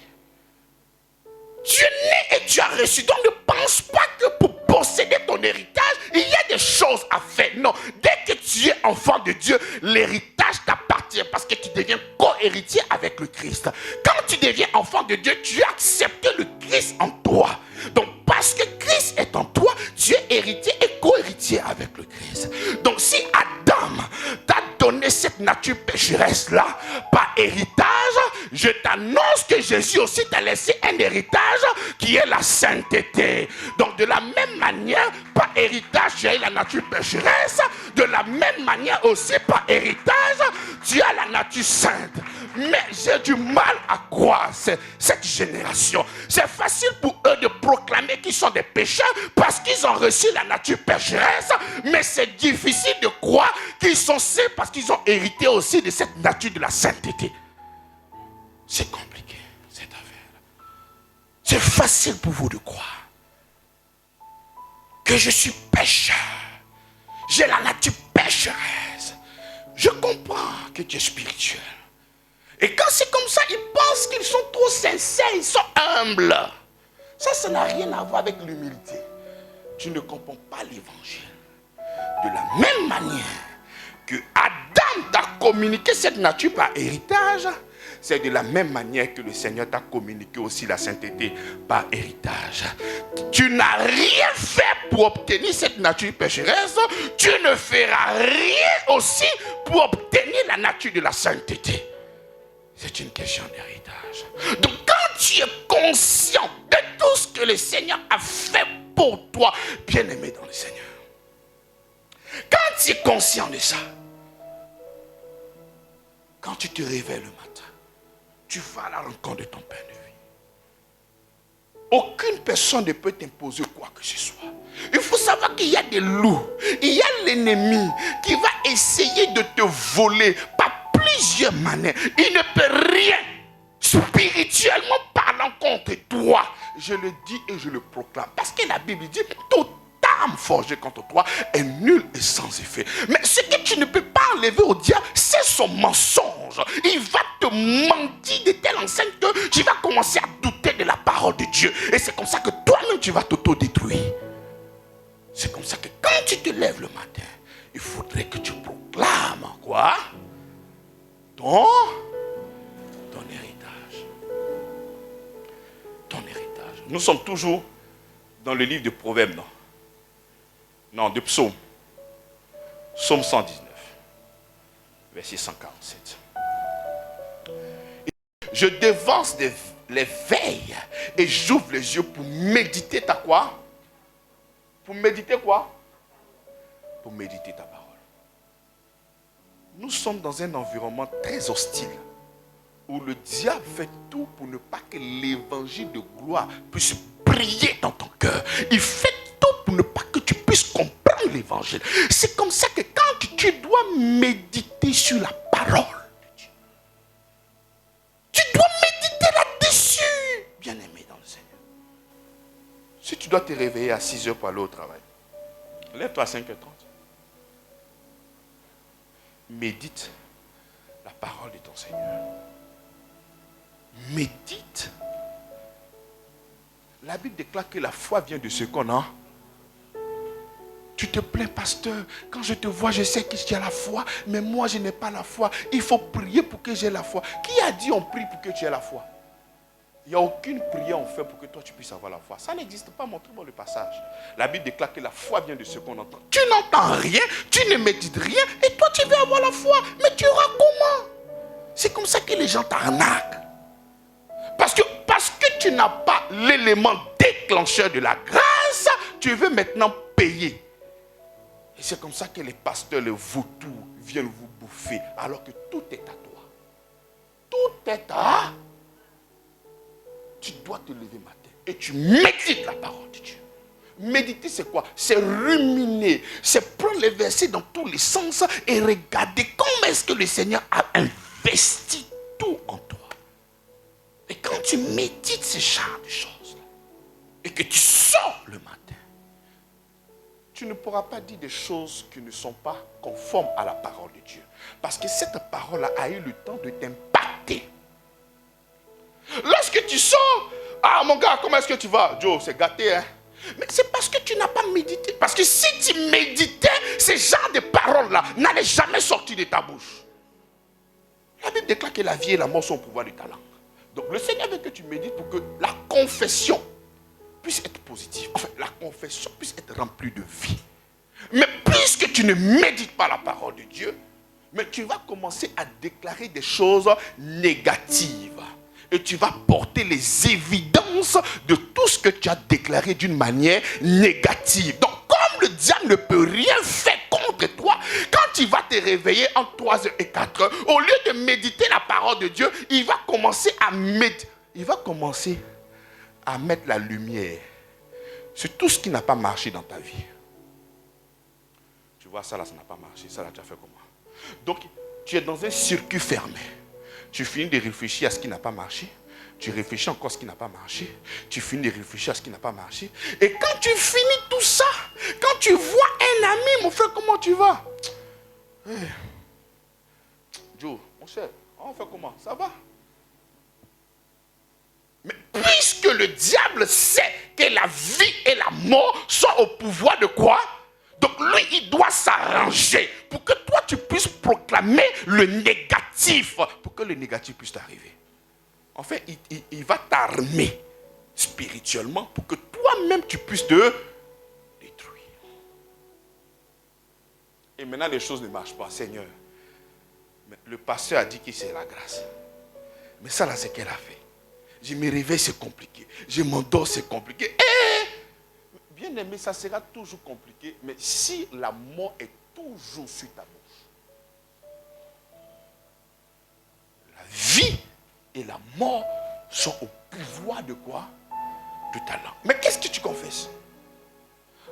Tu es né et tu as reçu. Donc ne pense pas que pour posséder ton héritage, il y a des choses à faire. Non, dès que tu es enfant de Dieu, l'héritage t'appartient parce que tu deviens co-héritier avec le Christ. Quand tu deviens enfant de Dieu, tu as accepté le Christ en toi. Donc parce que Christ est en toi, tu es héritier et co-héritier avec le Christ. Donc si Adam t'a donné cette nature pécheresse-là par héritage, je t'annonce que Jésus aussi t'a laissé un héritage qui est la sainteté. Donc de la même manière, par héritage, tu as la nature pécheresse. De la même manière aussi, par héritage, tu as la nature sainte. Mais j'ai du mal à croire cette génération. C'est facile pour eux de proclamer qu'ils sont des pécheurs parce qu'ils ont reçu la nature pécheresse. Mais c'est difficile de croire qu'ils sont saints parce qu'ils ont hérité aussi de cette nature de la sainteté. C'est compliqué, cette affaire. C'est facile pour vous de croire que je suis pécheur. J'ai la nature pécheresse. Je comprends que tu es spirituel. Et quand c'est comme ça, ils pensent qu'ils sont trop sincères, ils sont humbles. Ça n'a rien à voir avec l'humilité. Tu ne comprends pas l'évangile. De la même manière que Adam t'a communiqué cette nature par héritage, c'est de la même manière que le Seigneur t'a communiqué aussi la sainteté par héritage. Tu n'as rien fait pour obtenir cette nature pécheresse, tu ne feras rien aussi pour obtenir la nature de la sainteté. C'est une question d'héritage. Donc quand tu es conscient de tout ce que le Seigneur a fait pour toi, bien-aimé dans le Seigneur, quand tu es conscient de ça, quand tu te réveilles le matin, tu vas à la rencontre de ton Père de vie. Aucune personne ne peut t'imposer quoi que ce soit. Il faut savoir qu'il y a des loups, il y a l'ennemi qui va essayer de te voler par plusieurs manières. Il ne peut rien, spirituellement parlant, contre toi. Je le dis et je le proclame. Parce que la Bible dit, toute arme forgée contre toi est nulle et sans effet. Mais ce que tu ne peux pas enlever au diable, c'est son mensonge. Il va te mentir de telle enseigne que tu vas commencer à douter de la parole de Dieu. Et c'est comme ça que toi-même tu vas t'auto-détruire. C'est comme ça que quand tu te lèves le matin, il faudrait que tu proclames quoi? Ton héritage. Ton héritage. Nous sommes toujours dans le livre de Proverbes, non? Non, de Psaume. Psaume 119, verset 147. Je devance les veilles et j'ouvre les yeux pour méditer ta quoi? Pour méditer quoi? Pour méditer ta parole. Nous sommes dans un environnement très hostile où le diable fait tout pour ne pas que l'évangile de gloire puisse briller dans ton cœur. Il fait tout pour ne pas que tu puisses comprendre l'évangile. C'est comme ça que quand tu dois méditer sur la parole de Dieu, tu dois méditer là-dessus, bien-aimé dans le Seigneur. Si tu dois te réveiller à 6 heures pour aller au travail, lève-toi à 5h30. Médite la parole de ton Seigneur. Médite. La Bible déclare que la foi vient de ce qu'on a. Tu te plains, pasteur, quand je te vois, je sais que tu as la foi, mais moi je n'ai pas la foi. Il faut prier pour que j'ai la foi. Qui a dit on prie pour que tu aies la foi? Il n'y a aucune prière en fait pour que toi tu puisses avoir la foi. Ça n'existe pas, montre-moi le passage. La Bible déclare que la foi vient de ce qu'on entend. Tu n'entends rien, tu ne médites rien, et toi tu veux avoir la foi. Mais tu auras comment? C'est comme ça que les gens t'arnaquent. Parce que tu n'as pas l'élément déclencheur de la grâce, tu veux maintenant payer. Et c'est comme ça que les pasteurs, les vautours viennent vous bouffer, alors que tout est à toi. Tout est à... Tu dois te lever matin et tu médites la parole de Dieu. Méditer, c'est quoi? C'est ruminer, c'est prendre les versets dans tous les sens et regarder comment est-ce que le Seigneur a investi tout en toi. Et quand tu médites ces genres de choses-là, et que tu sors le matin, tu ne pourras pas dire des choses qui ne sont pas conformes à la parole de Dieu. Parce que cette parole-là a eu le temps de t'impacter. Lorsque tu sors, ah mon gars, comment est-ce que tu vas? Joe, c'est gâté, hein? Mais c'est parce que tu n'as pas médité. Parce que si tu méditais, ces genres de paroles-là n'allaient jamais sortir de ta bouche. La Bible déclare que la vie et la mort sont au pouvoir de ta langue. Donc le Seigneur veut que tu médites pour que la confession puisse être positive. Enfin, la confession puisse être remplie de vie. Mais puisque tu ne médites pas la parole de Dieu, Mais tu vas commencer à déclarer des choses négatives. Et tu vas porter les évidences de tout ce que tu as déclaré d'une manière négative. Donc, comme le diable ne peut rien faire contre toi, quand il va te réveiller entre 3 heures et 4 heures, au lieu de méditer la parole de Dieu, il va commencer à mettre la lumière sur tout ce qui n'a pas marché dans ta vie. Tu vois, ça là, ça n'a pas marché. Ça là, tu as fait comment? Donc, tu es dans un circuit fermé. Tu finis de réfléchir à ce qui n'a pas marché. Tu réfléchis encore à ce qui n'a pas marché. Tu finis de réfléchir à ce qui n'a pas marché. Et quand tu finis tout ça, quand tu vois un ami, mon frère, comment tu vas? Hey. Joe, mon cher, on fait comment? Ça va? Mais puisque le diable sait que la vie et la mort sont au pouvoir de quoi? Donc lui, il doit s'arranger pour que toi, tu puisses proclamer le négatif, pour que le négatif puisse t'arriver. En fait, il va t'armer spirituellement pour que toi-même, tu puisses te détruire. Et maintenant, les choses ne marchent pas, Seigneur. Mais le pasteur a dit que c'est la grâce. Mais ça, là, c'est qu'elle a fait. Je me réveille, c'est compliqué. Je m'endors, c'est compliqué. Bien aimé, ça sera toujours compliqué. Mais si la mort est toujours sur ta bouche, la vie et la mort sont au pouvoir de quoi? De ta langue. Mais qu'est-ce que tu confesses?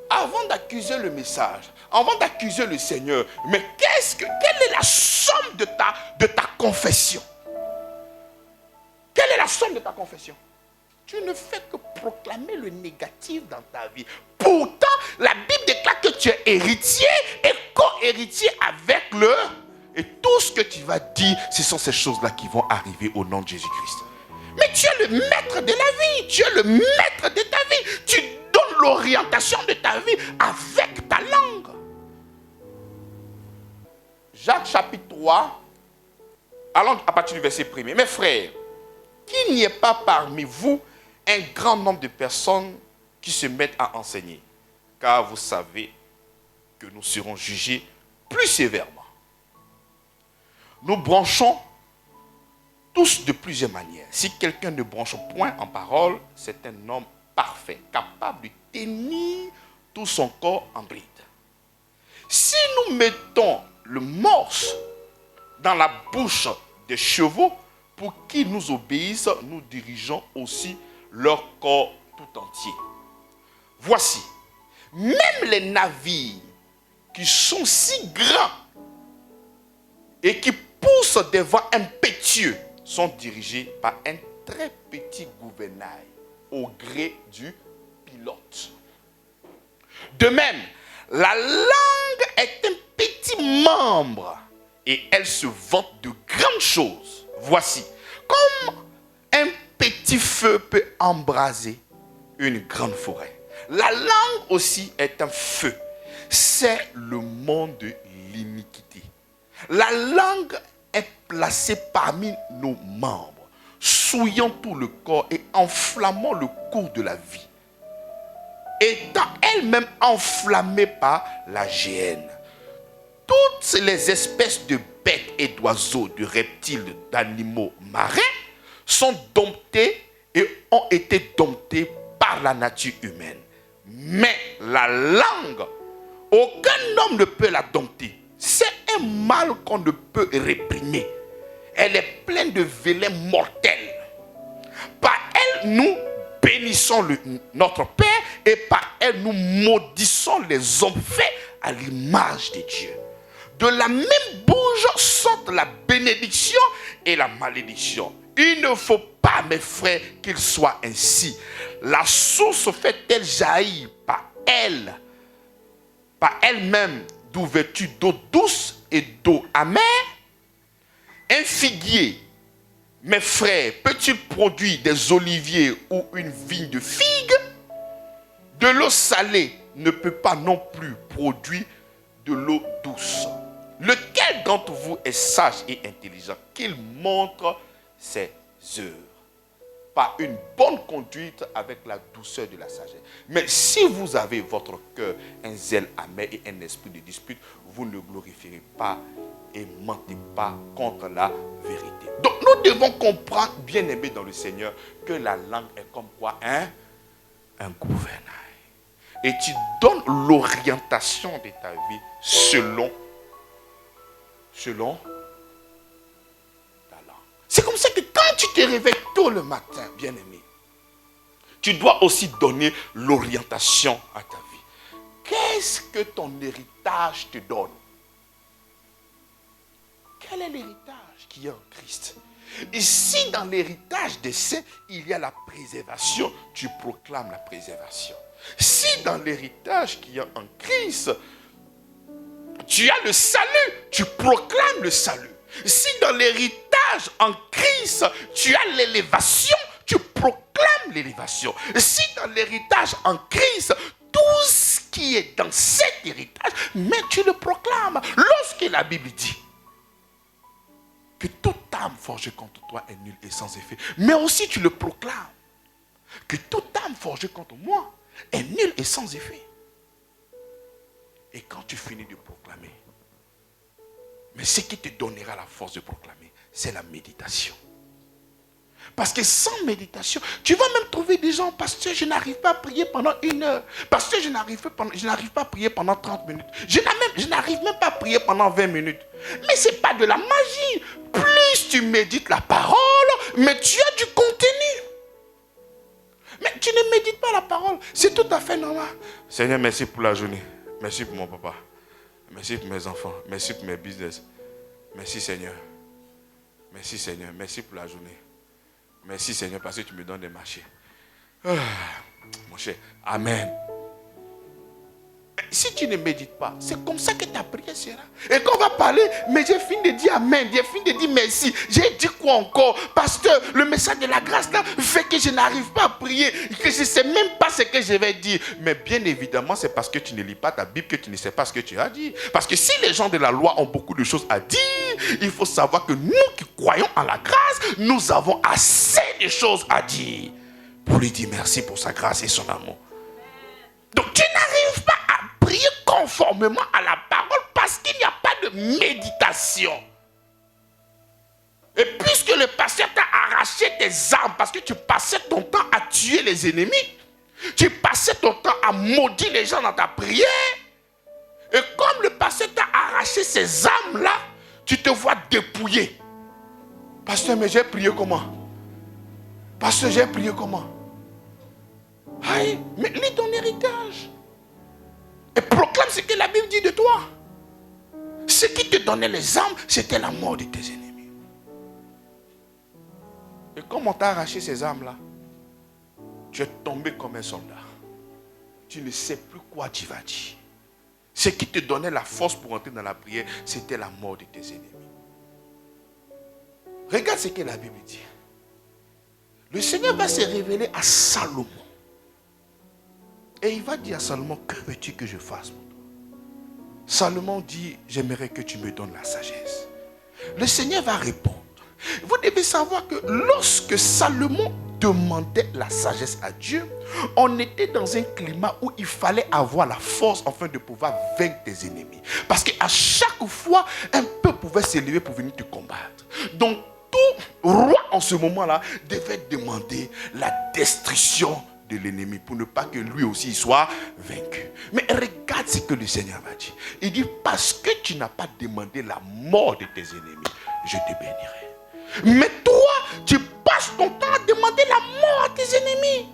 Avant d'accuser le message, avant d'accuser le Seigneur, mais quelle est la somme de ta confession? Quelle est la somme de ta confession? Tu ne fais que proclamer le négatif dans ta vie. Pourtant, la Bible déclare que tu es héritier et co-héritier avec le... Et tout ce que tu vas dire, ce sont ces choses-là qui vont arriver au nom de Jésus-Christ. Mais tu es le maître de la vie. Tu es le maître de ta vie. Tu donnes l'orientation de ta vie avec ta langue. Jacques chapitre 3, allons à partir du verset 1er. Mes frères, qu'il n'y ait pas parmi vous un grand nombre de personnes qui se mettent à enseigner, car vous savez que nous serons jugés plus sévèrement. Nous branchons tous de plusieurs manières. Si quelqu'un ne branche point en parole, c'est un homme parfait, capable de tenir tout son corps en bride. Si nous mettons le morse dans la bouche des chevaux pour qu'ils nous obéissent, nous dirigeons aussi leur corps tout entier. Voici, même les navires qui sont si grands et qui poussent des vents impétueux sont dirigés par un très petit gouvernail au gré du pilote. De même, la langue est un petit membre et elle se vante de grandes choses. Voici, comme un petit feu peut embraser une grande forêt. La langue aussi est un feu. C'est le monde de l'iniquité. La langue est placée parmi nos membres, souillant tout le corps et enflammant le cours de la vie. Étant elle-même enflammée par la géhenne. Toutes les espèces de bêtes et d'oiseaux, de reptiles, d'animaux marins sont domptés et ont été domptés par la nature humaine. Mais la langue, aucun homme ne peut la dompter. C'est un mal qu'on ne peut réprimer. Elle est pleine de vélins mortels. Par elle, nous bénissons notre Père et par elle, nous maudissons les hommes faits à l'image de Dieu. De la même bouche sortent la bénédiction et la malédiction. Il ne faut pas, mes frères, qu'il soit ainsi. La source fait-elle jaillir par elle-même, d'ouverture d'eau douce et d'eau amère? Un figuier, mes frères, peut-il produire des oliviers ou une vigne de figues? De l'eau salée ne peut pas non plus produire de l'eau douce. Lequel d'entre vous est sage et intelligent? Qu'il montre ses œuvres. par une bonne conduite avec la douceur de la sagesse. Mais si vous avez votre cœur un zèle amer et un esprit de dispute, vous ne glorifierez pas et mentez pas contre la vérité. Donc nous devons comprendre, bien aimés dans le Seigneur, que la langue est comme quoi? Un gouvernail. Et tu donnes l'orientation de ta vie selon ta langue. C'est comme ça que quand tu te réveilles tôt le matin, bien aimé, tu dois aussi donner l'orientation à ta vie. Qu'est-ce que ton héritage te donne? Quel est l'héritage qui est en Christ? Et si dans l'héritage des saints, il y a la préservation, tu proclames la préservation. Si dans l'héritage qui est en Christ, tu as le salut, tu proclames le salut. Si dans l'héritage en Christ, tu as l'élévation, tu proclames l'élévation. Si dans l'héritage en Christ, tout ce qui est dans cet héritage, mais tu le proclames. Lorsque la Bible dit que toute âme forgée contre toi est nulle et sans effet, mais aussi tu le proclames, que toute âme forgée contre moi est nulle et sans effet. Et quand tu finis de proclamer, mais ce qui te donnera la force de proclamer, c'est la méditation. Parce que sans méditation, tu vas même trouver des gens, pasteur, je n'arrive pas à prier pendant 1 heure. Pasteur, je n'arrive pas à prier pendant 30 minutes. Je n'arrive même pas à prier pendant 20 minutes. Mais ce n'est pas de la magie. Plus tu médites la parole, mais tu as du contenu. Mais tu ne médites pas la parole. C'est tout à fait normal. Seigneur, merci pour la journée. Merci pour mon papa. Merci pour mes enfants. Merci pour mes business. Merci Seigneur. Merci Seigneur. Merci pour la journée. Merci Seigneur parce que tu me donnes des marchés. Mon cher, amen. Si tu ne médites pas, c'est comme ça que ta prière sera. Et quand on va parler, mais j'ai fini de dire amen, j'ai fini de dire merci. J'ai dit quoi encore? Pasteur, le message de la grâce là fait que je n'arrive pas à prier, que je ne sais même pas ce que je vais dire. Mais bien évidemment, c'est parce que tu ne lis pas ta Bible que tu ne sais pas ce que tu as dit. Parce que si les gens de la loi ont beaucoup de choses à dire, il faut savoir que nous qui croyons en la grâce, nous avons assez de choses à dire pour lui dire merci pour sa grâce et son amour. Donc tu n'arrives pas à prier conformément à la parole parce qu'il n'y a pas de méditation. Et puisque le pasteur t'a arraché tes armes parce que tu passais ton temps à tuer les ennemis, tu passais ton temps à maudire les gens dans ta prière, et comme le pasteur t'a arraché ces armes-là, tu te vois dépouillé. Pasteur, mais j'ai prié comment? Pasteur, j'ai prié comment? Aïe, mais lis ton héritage. Et proclame ce que la Bible dit de toi. Ce qui te donnait les armes, c'était la mort de tes ennemis. Et comme on t'a arraché ces armes-là, tu es tombé comme un soldat. Tu ne sais plus quoi tu vas dire. Ce qui te donnait la force pour entrer dans la prière, c'était la mort de tes ennemis. Regarde ce que la Bible dit. Le Seigneur va se révéler à Salomon. Et il va dire à Salomon, que veux-tu que je fasse pour toi? Salomon dit, j'aimerais que tu me donnes la sagesse. Le Seigneur va répondre. Vous devez savoir que lorsque Salomon demandait la sagesse à Dieu, on était dans un climat où il fallait avoir la force afin de pouvoir vaincre tes ennemis. Parce qu'à chaque fois, un peuple pouvait s'élever pour venir te combattre. Donc tout roi en ce moment-là devait demander la destruction de l'ennemi pour ne pas que lui aussi soit vaincu. Mais regarde ce que le Seigneur va dire. Il dit, parce que tu n'as pas demandé la mort de tes ennemis, je te bénirai. Mais toi, tu passes ton temps à demander la mort à tes ennemis.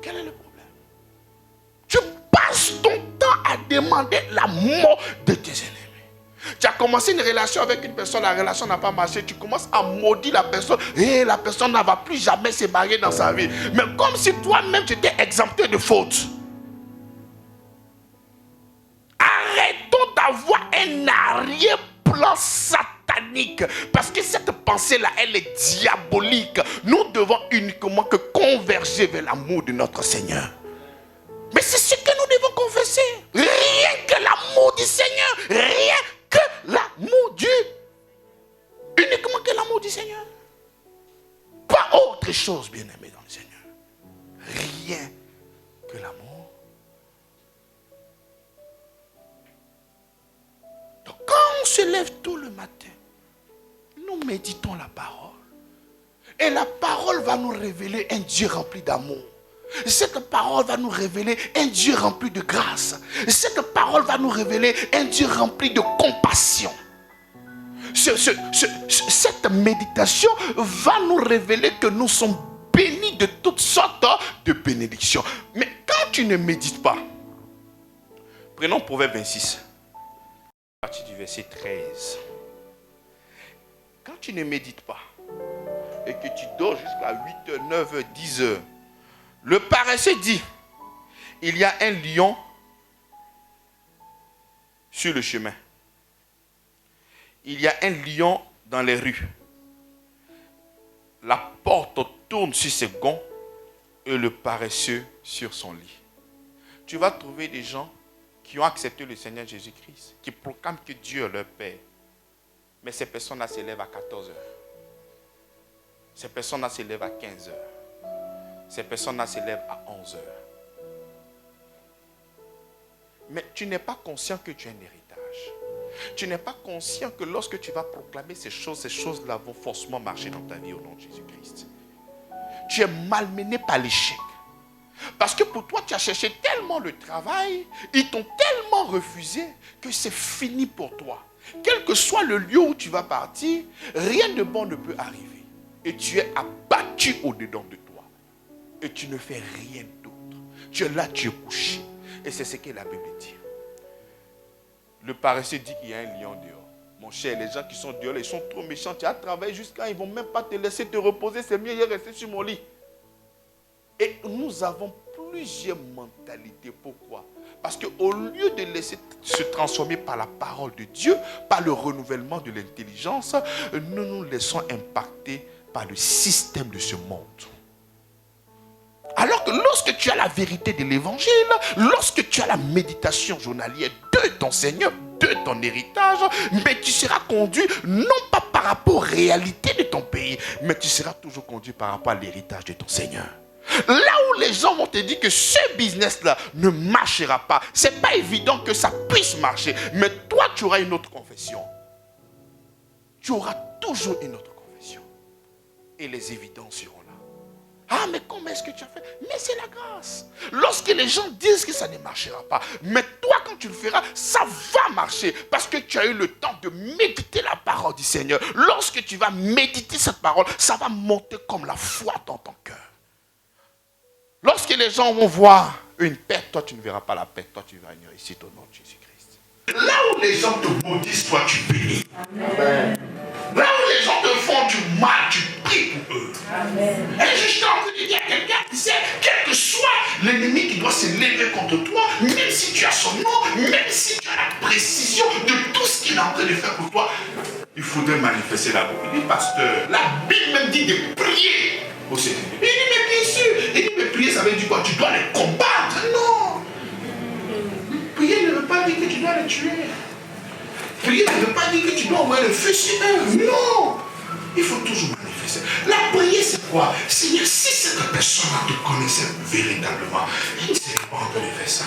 Quel est le problème? Tu passes ton temps à demander la mort de tes ennemis. Tu as commencé une relation avec une personne, la relation n'a pas marché, tu commences à maudire la personne et la personne ne va plus jamais se marier dans sa vie. Mais comme si toi-même tu étais exempté de faute. Arrêtons d'avoir un arrière-plan satanique parce que cette pensée-là, elle est diabolique. Nous devons uniquement que converger vers l'amour de notre Seigneur. Mais c'est ce que nous devons confesser. Rien que l'amour du Seigneur, rien que l'amour du... Uniquement que l'amour du Seigneur. autre chose, bien-aimé dans le Seigneur. Rien que l'amour. Donc quand on se lève tôt le matin, nous méditons la parole. Et la parole va nous révéler un Dieu rempli d'amour. Cette parole va nous révéler un Dieu rempli de grâce. Cette parole va nous révéler un Dieu rempli de compassion. Cette méditation va nous révéler que nous sommes bénis de toutes sortes de bénédictions. Mais quand tu ne médites pas, prenons Proverbe 26, à partir du verset 13. Quand tu ne médites pas et que tu dors jusqu'à 8h, 9h, 10h, le paresseux dit, il y a un lion sur le chemin. Il y a un lion dans les rues. La porte tourne sur ses gonds et le paresseux sur son lit. Tu vas trouver des gens qui ont accepté le Seigneur Jésus-Christ, qui proclament que Dieu est leur Père. Mais ces personnes-là se lèvent à 14h. Ces personnes-là se lèvent à 15h. Ces personnes-là se lèvent à 11h. Mais tu n'es pas conscient que tu as un héritage. Tu n'es pas conscient que lorsque tu vas proclamer ces choses-là vont forcément marcher dans ta vie au nom de Jésus-Christ. Tu es malmené par l'échec. Parce que pour toi, tu as cherché tellement le travail, ils t'ont tellement refusé que c'est fini pour toi. Quel que soit le lieu où tu vas partir, rien de bon ne peut arriver. Et tu es abattu au-dedans de toi. Et tu ne fais rien d'autre. Tu es là, tu es couché. Et c'est ce que la Bible dit. Le paresseux dit qu'il y a un lion dehors. Mon cher, les gens qui sont dehors, ils sont trop méchants. Tu as travaillé jusqu'à, ils ne vont même pas te laisser te reposer. C'est mieux de rester sur mon lit. Et nous avons plusieurs mentalités. Pourquoi? Parce qu'au lieu de laisser se transformer par la parole de Dieu, par le renouvellement de l'intelligence, nous nous laissons impacter par le système de ce monde. Alors que lorsque tu as la vérité de l'évangile, lorsque tu as la méditation journalière de ton Seigneur, de ton héritage, mais tu seras conduit non pas par rapport aux réalités de ton pays, mais tu seras toujours conduit par rapport à l'héritage de ton Seigneur. Là où les gens vont te dire que ce business-là ne marchera pas, c'est pas évident que ça puisse marcher, mais toi tu auras une autre confession. Tu auras toujours une autre confession. Et les évidences seront là. Ah, mais comment est-ce que tu as fait? Mais c'est la grâce. Lorsque les gens disent que ça ne marchera pas, mais toi, quand tu le feras, ça va marcher. Parce que tu as eu le temps de méditer la parole du Seigneur. Lorsque tu vas méditer cette parole, ça va monter comme la foi dans ton cœur. Lorsque les gens vont voir une paix, toi, tu ne verras pas la paix. Toi, tu vas venir ici au nom de Jésus-Christ. Là où les gens te maudissent, toi, tu bénis. Amen. Là où les gens te font du mal, tu pries pour eux. Amen. Et je suis en train de dire à quelqu'un qui sait, quel que soit l'ennemi qui doit se lever contre toi, même si tu as son nom, même si tu as la précision de tout ce qu'il est en train de faire pour toi, il faudrait manifester la Bible. Il dit, pasteur, la Bible même dit de prier au Seigneur. Il dit, mais bien sûr, il dit, mais prier, ça veut dire quoi? Tu dois les combattre. Non. Prier ne veut pas dire que tu dois les tuer. Prier ne veut pas dire que tu dois envoyer le feu sur eux. Non. Il faut toujours manifester. La prière, c'est quoi? Seigneur, si cette personne-là te connaissait véritablement, il ne serait pas en train de faire ça.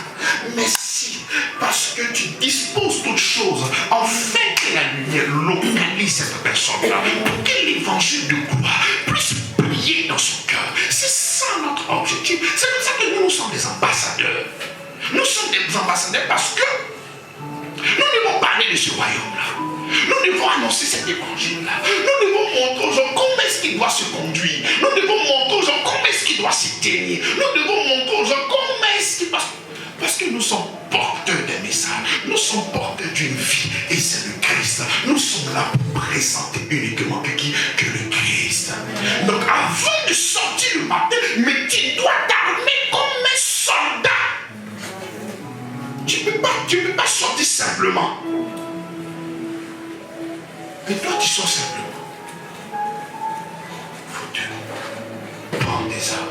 Mais si, parce que tu disposes toutes choses, afin que la lumière localise cette personne-là, pour que l'évangile de gloire puisse briller dans son cœur. C'est ça notre objectif. C'est pour ça que nous sommes des ambassadeurs. Nous sommes des ambassadeurs parce que nous devons parler de ce royaume-là. Nous devons annoncer cet évangile-là. Nous devons montrer aux gens comment est-ce qu'il doit se conduire. Nous devons montrer aux gens comment est-ce qu'il doit se tenir. Nous devons montrer aux gens comment est-ce qu'il doit... Parce que nous sommes porteurs d'un message. Nous sommes porteurs d'une vie. Et c'est le Christ. Nous sommes là pour présenter uniquement que qui? Que le Christ. Donc avant de sortir le matin, mais tu dois t'armer comme un soldat. Tu ne peux pas sortir simplement. Et toi, tu sors simplement. Il faut te prendre des armes.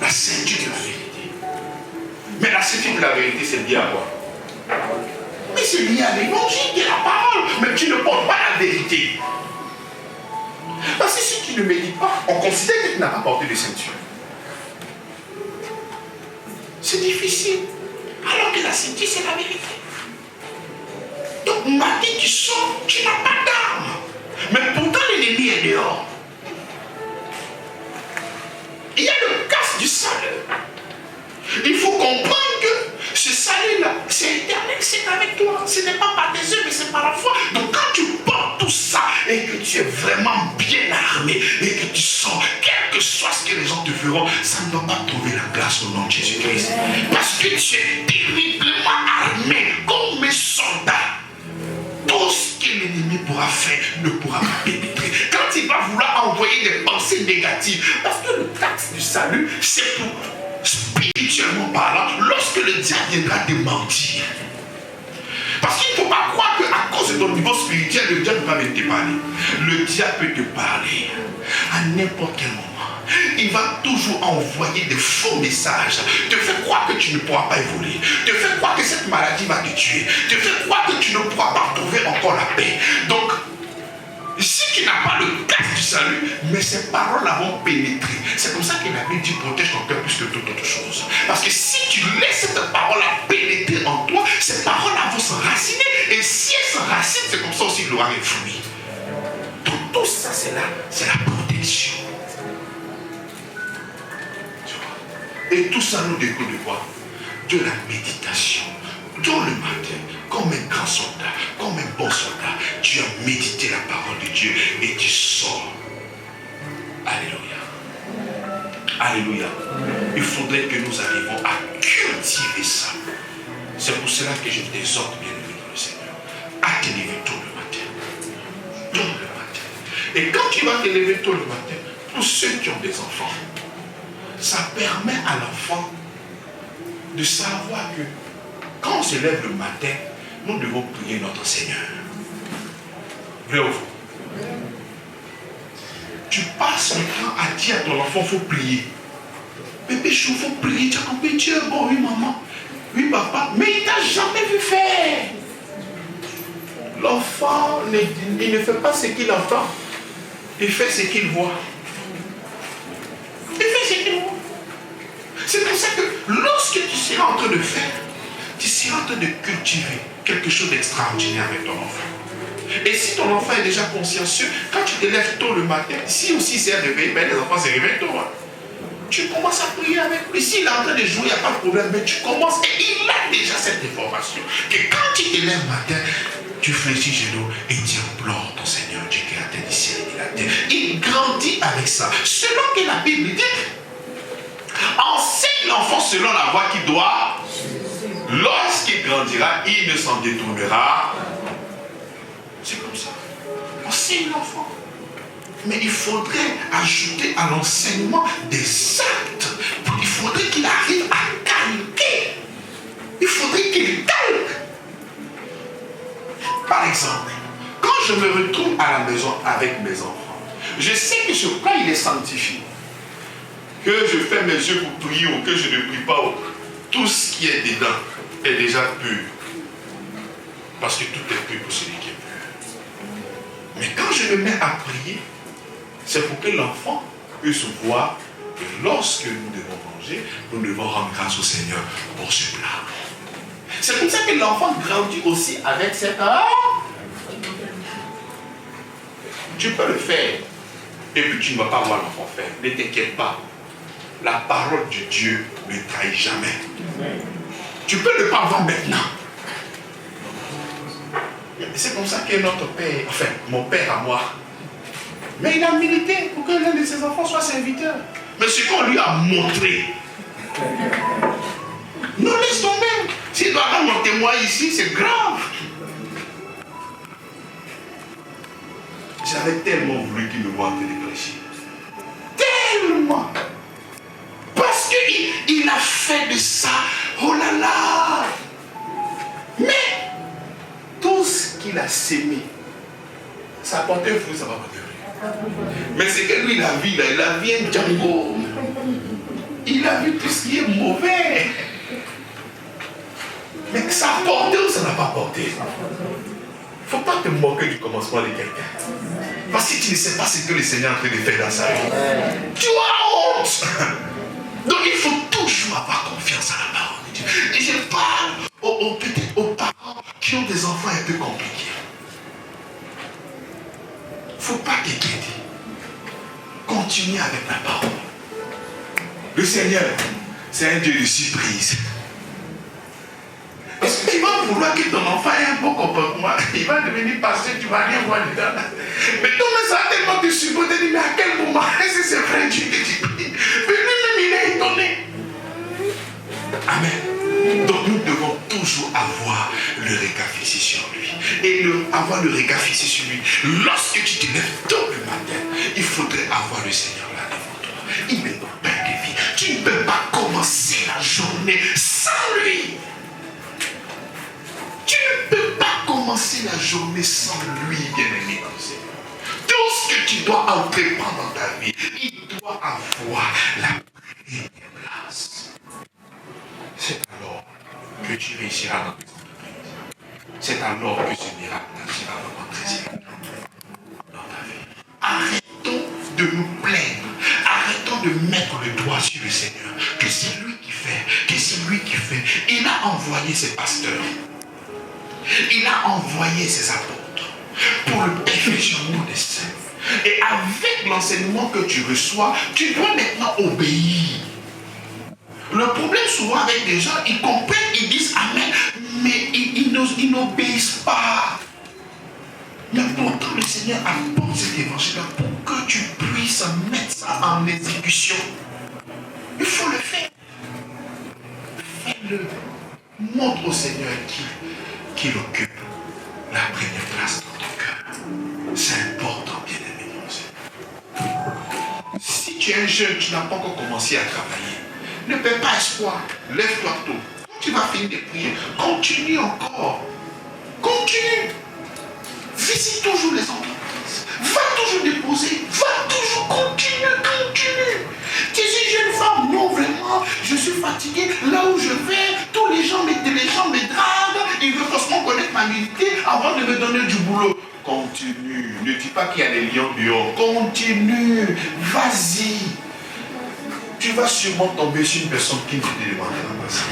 La ceinture de la vérité. Mais la ceinture de la vérité, c'est lié à quoi? Mais c'est lié à l'évangile, qui est la parole. Mais tu ne portes pas la vérité. Parce que si tu ne médites pas, on considère que tu n'as pas porté de ceinture. C'est difficile. Alors que la ceinture, c'est la vérité. Donc, matin, tu sors, tu n'as pas d'arme. Mais pourtant, l'ennemi est dehors. Il y a le casque du salut. Il faut comprendre que ce salut-là, c'est éternel, c'est avec toi. Ce n'est pas par tes yeux, mais c'est par la foi. Donc quand tu portes tout ça et que tu es vraiment bien armé et que tu sens, quel que soit ce que les gens te feront, ça ne doit pas trouver la place au nom de Jésus-Christ. Parce que tu es terriblement armé comme un soldat. Tout ce que l'ennemi pourra faire ne pourra pas pénétrer. Quand il va vouloir envoyer des pensées négatives, parce que le taxe du salut, c'est pour, spirituellement parlant, lorsque le diable viendra te mentir. Parce qu'il ne faut pas croire qu'à cause de ton niveau spirituel, le diable ne va pas te parler. Le diable peut te parler à n'importe quel moment. Il va toujours envoyer des faux messages, te faire croire que tu ne pourras pas évoluer, te faire croire que cette maladie va te tuer, te faire croire que tu ne pourras pas trouver encore la paix. Donc, si tu n'as pas le casque du salut, mais ces paroles-là vont pénétrer. C'est comme ça que la Bible dit protège ton cœur plus que toute autre chose. Parce que si tu laisses cette parole-là pénétrer en toi, ces paroles-là vont s'enraciner. Et si elles s'enracinent, c'est comme ça aussi qu'il aura un fruit. Donc tout ça, c'est la protection. Et tout ça nous découle de quoi? De la méditation. Dans le matin, comme un grand soldat, comme un bon soldat, tu as médité la parole de Dieu et tu sors. Alléluia. Alléluia. Il faudrait que nous arrivions à cultiver ça. C'est pour cela que je t'exhorte, bien-aimé dans le Seigneur, à te lever tôt le matin. Tôt le matin. Et quand tu vas te lever tôt le matin, pour ceux qui ont des enfants, ça permet à l'enfant de savoir que quand on se lève le matin, nous devons prier notre Seigneur. Vrai ou faux? Tu passes le temps à dire à ton enfant, il faut prier. Bébé chou, il faut prier. Tu as compris, Dieu est bon, oui maman, oui papa, mais il ne t'a jamais vu faire. L'enfant, il ne fait pas ce qu'il entend, il fait ce qu'il voit. Il fait ce qu'il voit. C'est pour ça que lorsque tu seras en train de faire, tu seras en train de cultiver quelque chose d'extraordinaire avec ton enfant. Et si ton enfant est déjà consciencieux, quand tu te lèves tôt le matin, si aussi c'est réveillé, ben les enfants se réveillent tôt. Hein. Tu commences à prier avec lui. S'il est en train de jouer, il n'y a pas de problème, mais tu commences et il a déjà cette information. Que quand tu te lèves le matin, tu fléchis genoux et tu implores ton Seigneur Dieu qui a terre du ciel et de la terre. Il grandit avec ça. Selon que la Bible dit, enseigne l'enfant selon la voie qu'il doit. Lorsqu'il grandira, il ne s'en détournera. C'est comme ça. Enseigne l'enfant. Mais il faudrait ajouter à l'enseignement des actes. Il faudrait qu'il arrive à calquer. Il faudrait qu'il calque. Par exemple, quand je me retrouve à la maison avec mes enfants, je sais que ce plat il est sanctifié. Que je fais mes yeux pour prier ou que je ne prie pas, tout ce qui est dedans est déjà pur. Parce que tout est pur pour celui qui est pur. Mais quand je me mets à prier, c'est pour que l'enfant puisse voir que lorsque nous devons manger, nous devons rendre grâce au Seigneur pour ce plat. C'est pour ça que l'enfant grandit aussi avec cette art. Tu peux le faire. Et puis tu ne vas pas voir l'enfant faire. Ne t'inquiète pas. La parole de Dieu ne trahit jamais. Tu peux ne pas voir maintenant. C'est comme ça que notre père, enfin mon père à moi, mais il a milité pour que l'un de ses enfants soit serviteur. Mais ce qu'on lui a montré, nous laisse tomber. S'il doit rendre mon témoin ici, c'est grave. J'avais tellement voulu qu'il me voie en train de prêcher. Tellement. Parce qu'il a fait de ça, oh là là. Mais tout ce qu'il a sémé, ça a porté un fruit, ça va porter un fruit. Mais c'est que lui, il a vu un Django. Il a vu tout ce qui est mauvais. Mais ça a porté ou ça n'a pas porté? Il ne faut pas te moquer du commencement de quelqu'un. Parce que tu ne sais pas ce que le Seigneur est en train de faire dans sa vie. Tu as honte. Donc il faut toujours avoir confiance à la parole de Dieu. Et je parle peut-être aux parents qui ont des enfants un peu compliqués. Il ne faut pas t'inquiéter. Continue avec la parole. Le Seigneur, c'est un Dieu de surprise. Est-ce que tu vas vouloir que ton enfant ait un bon comportement? Il va devenir pasteur, tu ne vas rien voir dedans. Mais toi, ça va tellement te supporter, mais à quel moment est-ce que c'est vrai Dieu que tu pries? Mais lui-même, il est étonné. Amen. Donc nous devons toujours avoir le regard fixé sur lui. Et avoir le regard fixé sur lui. Lorsque tu te lèves tôt le matin, il faudrait avoir le Seigneur là devant toi. Il est notre Père de vie. Tu ne peux pas commencer la journée sans lui. Tu ne peux pas commencer la journée sans lui, bien-aimé comme Seigneur. Tout ce que tu dois entreprendre dans ta vie, il doit avoir la première place. C'est alors que tu réussiras dans tes entreprises. C'est alors que ce miracle sera vraiment très important dans ta vie. Arrêtons de nous plaindre. Arrêtons de mettre le doigt sur le Seigneur. Que c'est lui qui fait. Que c'est lui qui fait. Il a envoyé ses pasteurs. Il a envoyé ses apôtres pour le perfectionnement des saints. Et avec l'enseignement que tu reçois, tu dois maintenant obéir. Le problème souvent avec des gens, ils comprennent, ils disent Amen, mais ils n'obéissent pas. Mais pourtant le Seigneur apporte cet évangile pour que tu puisses mettre ça en exécution. Il faut le faire. Fais-le. Montre au Seigneur qu'il occupe la première place dans ton cœur. C'est important, bien-aimé, mon Seigneur. Si tu es un jeune, tu n'as pas encore commencé à travailler, ne perds pas espoir. Lève-toi tôt. Quand tu vas finir de prier, continue encore. Continue. Visite toujours les entreprises. Va toujours déposer. Va toujours. Continue. Tu es une jeune femme. Non, vraiment, je suis fatigué. Là où je vais, tous les gens me draguent. Ils veulent forcément connaître ma milité avant de me donner du boulot. Continue. Ne dis pas qu'il y a des lions dehors. Continue. Vas-y. Tu vas sûrement tomber sur une personne qui ne te demande pas ça.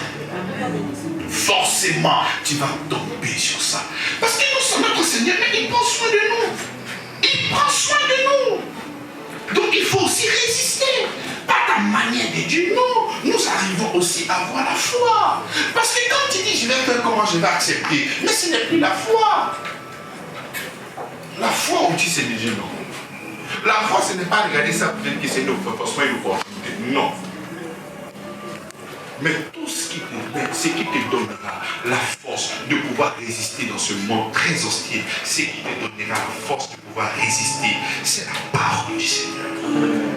Forcément, tu vas tomber sur ça. Parce que nous sommes notre Seigneur, mais il prend soin de nous. Il prend soin de nous. Donc il faut aussi résister. Pas ta manière de dire non. Nous arrivons aussi à avoir la foi. Parce que quand tu dis je vais faire comment je vais accepter, mais ce n'est plus la foi. La foi, on dit c'est déjà non. La foi, ce n'est pas regarder ça pour dire que c'est une opportunité. Non. Mais tout ce qui te donnera la force de pouvoir résister dans ce monde très hostile, ce qui te donnera la force de pouvoir résister, c'est la parole du Seigneur.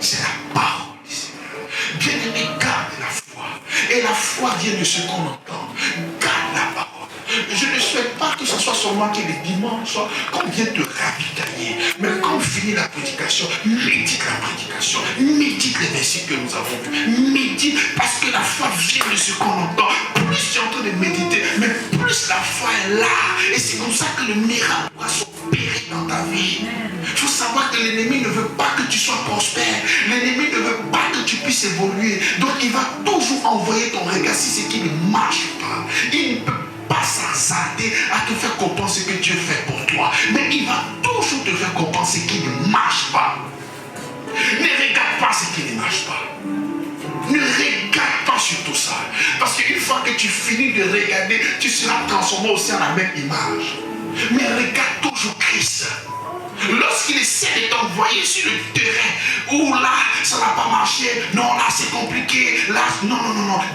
C'est la parole du Seigneur. Bien-aimé, garde la foi. Et la foi vient de ce qu'on entend. Garde la parole. Je ne souhaite pas que ce soit seulement que les dimanches qu'on vient te ravitailler. Mais quand on finit la prédication, médite la prédication. Médite les versets que nous avons vus. Médite parce que la foi vient de ce qu'on entend. Plus tu es en train de méditer, mais plus la foi est là. Et c'est comme ça que le miracle va s'opérer dans ta vie. Il faut savoir que l'ennemi ne veut pas que tu sois prospère. L'ennemi ne veut pas que tu puisses évoluer. Donc il va toujours envoyer ton regard si c'est qui ne marche pas. Il ne peut pas s'hasarder à te faire comprendre ce que Dieu fait pour toi. Mais il va toujours te faire comprendre ce qui ne marche pas. Ne regarde pas ce qui ne marche pas. Ne regarde pas sur tout ça. Parce qu'une fois que tu finis de regarder, tu seras transformé aussi en la même image. Mais regarde toujours Christ. Lorsqu'il essaie de t'envoyer sur le terrain où là, ça n'a pas marché, non, là, c'est compliqué, là, non,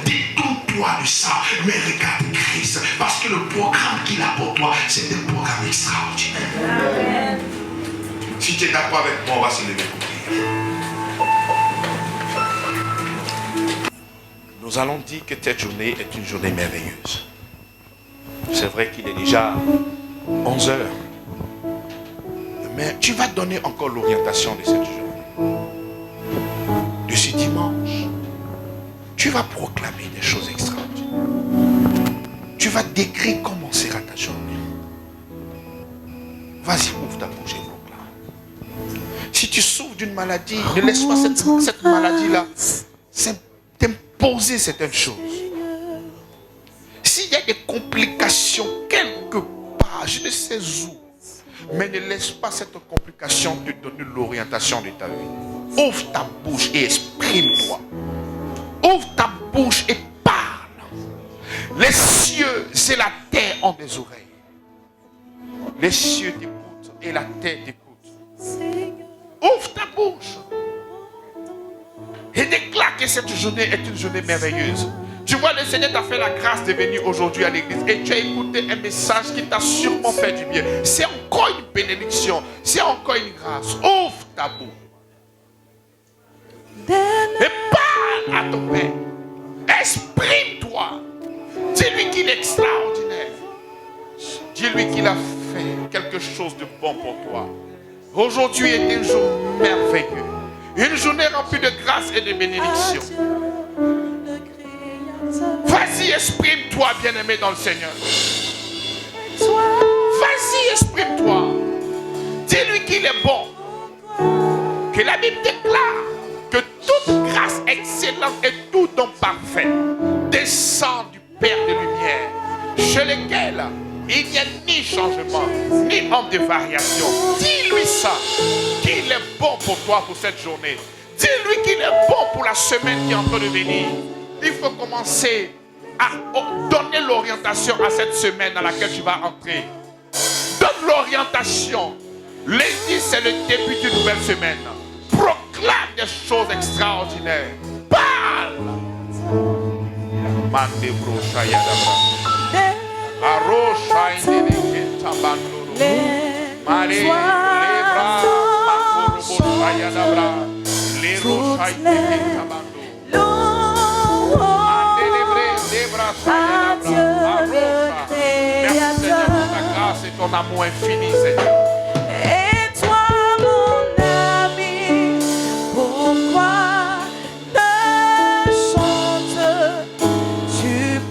détourne-toi de ça, mais regarde Christ, parce que le programme qu'il a pour toi, c'est un programme extraordinaire. Amen. Si tu es d'accord avec moi, on va se lever pour prier. Nous allons dire que cette journée est une journée merveilleuse. C'est vrai qu'il est déjà 11 heures. Mais tu vas donner encore l'orientation de cette journée. De ce dimanche, tu vas proclamer des choses extraordinaires. Tu vas décrire comment sera ta journée. Vas-y, ouvre ta bouche et proclame. Si tu souffres d'une maladie, ne laisse pas cette maladie-là t'imposer certaines choses. S'il y a des complications quelque part, je ne sais où, mais ne laisse pas cette complication te donner l'orientation de ta vie. Ouvre ta bouche et exprime-toi. Ouvre ta bouche et parle. Les cieux et la terre ont des oreilles. Les cieux t'écoutent et la terre t'écoute. Ouvre ta bouche et déclare que cette journée est une journée merveilleuse. Tu vois, le Seigneur t'a fait la grâce de venir aujourd'hui à l'église et tu as écouté un message qui t'a sûrement fait du bien. C'est encore une bénédiction, c'est encore une grâce. Ouvre ta bouche et parle à ton Père. Exprime-toi. Dis-lui qu'il est extraordinaire. Dis-lui qu'il a fait quelque chose de bon pour toi. Aujourd'hui est un jour merveilleux. Une journée remplie de grâce et de bénédiction. Vas-y, exprime-toi, bien-aimé dans le Seigneur. Vas-y, exprime-toi. Dis-lui qu'il est bon. Que la Bible déclare que toute grâce excellente et tout don parfait descend du Père de lumière, chez lequel il n'y a ni changement, ni homme de variation. Dis-lui ça, qu'il est bon pour toi pour cette journée. Dis-lui qu'il est bon pour la semaine qui est en train de venir. Il faut commencer à donner l'orientation à cette semaine dans laquelle tu vas entrer. Donne l'orientation. Lundi, c'est le début d'une nouvelle semaine. Proclame des choses extraordinaires. Parle. Merci Seigneur pour ta grâce et ton amour infini, Seigneur. Et toi, mon ami, pourquoi ne chantes-tu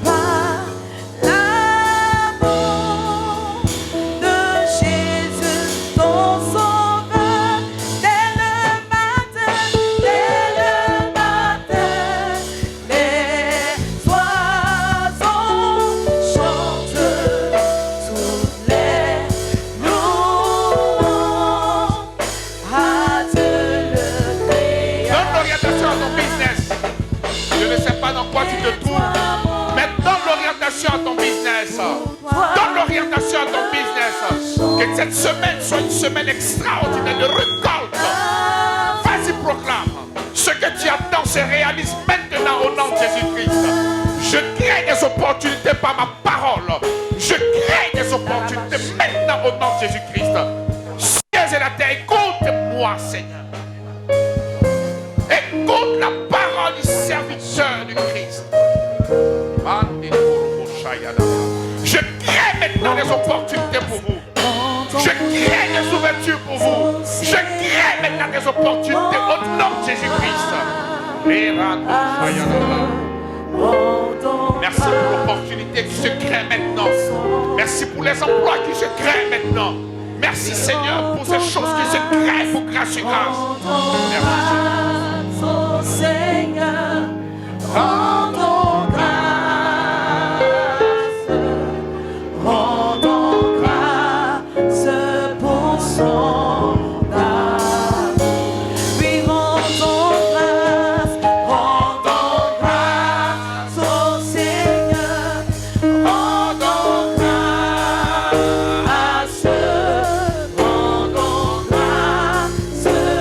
pas l'amour de Jésus, ton sauveur, dès le matin, les oiseaux chantent toutes les louanges à Dieu le Créateur. Donne l'orientation à ton business. Je ne sais pas dans quoi tu te trouves, mais donne l'orientation à ton business. Donne l'orientation à ton business. Que cette semaine soit une semaine extraordinaire de récolte. Vas-y, proclame. Ce que tu attends se réalise maintenant au nom de Jésus-Christ. Je crée des opportunités par ma parole. Je crée des opportunités maintenant au nom de Jésus-Christ. Cieux et la terre, écoute-moi, Seigneur. Écoute la parole du serviteur du Christ. Je crée maintenant des opportunités pour vous. Je crée des ouvertures pour vous. Je crée maintenant des opportunités au nom de Jésus-Christ. Merci pour l'opportunité qui se crée maintenant. Merci pour les emplois qui se créent maintenant. Merci Seigneur pour ces choses qui se créent pour grâce et grâce. Merci Au Seigneur, rendons grâce pour son amour. Oui, rendons grâce au Seigneur, rendons grâce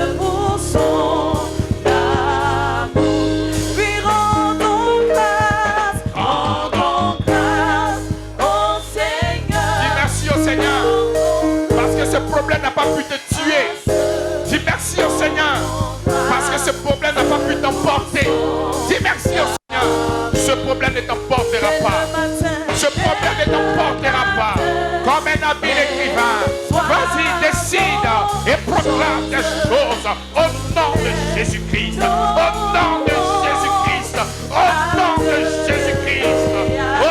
pour son amour. Oui, rendons grâce au Seigneur. Dis merci au Seigneur parce que ce problème n'a pas pu te tuer. Dis merci au Seigneur parce que ce problème n'a pas pu t'emporter. Dis merci au Seigneur. Ce problème ne t'emportera pas. Ce problème ne t'emportera pas. Comme un habile écrivain, vas-y, décide et proclame des choses au nom de Jésus-Christ. Au nom de Jésus-Christ. Au nom de Jésus-Christ. Oh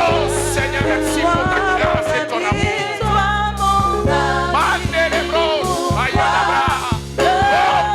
Seigneur, merci pour ta grâce et ton amour. Oh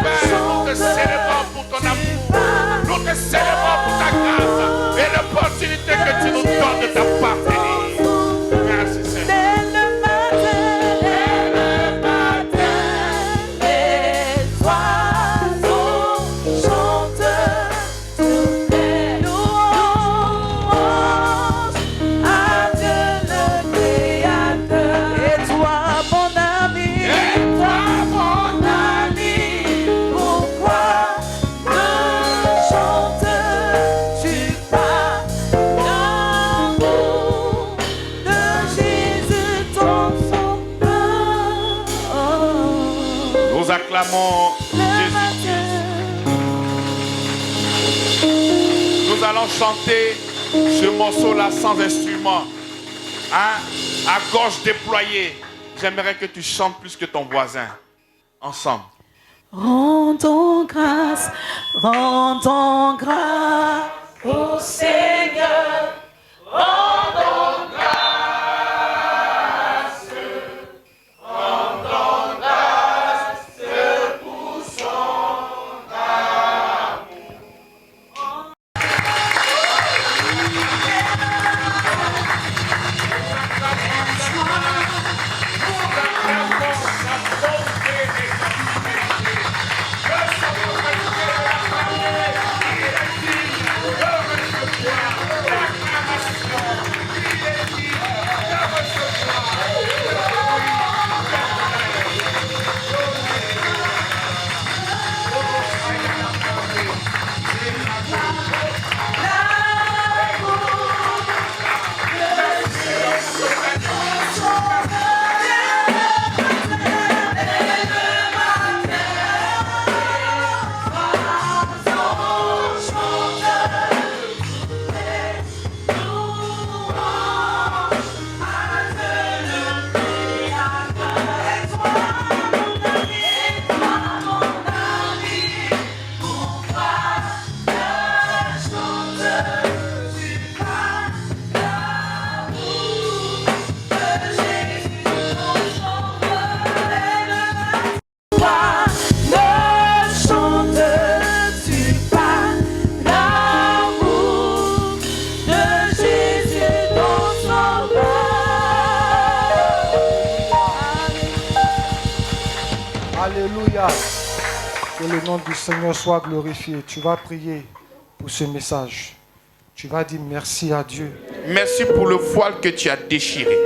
Nous acclamons Jésus. Nous allons chanter ce morceau-là sans instrument, hein, à gorge déployée. J'aimerais que tu chantes plus que ton voisin. Ensemble. Rendons grâce au Seigneur. Rendons grâce pour son amour. Alléluia. Que le nom du Seigneur soit glorifié. Tu vas prier pour ce message. Tu vas dire merci à Dieu. Merci pour le voile que tu as déchiré.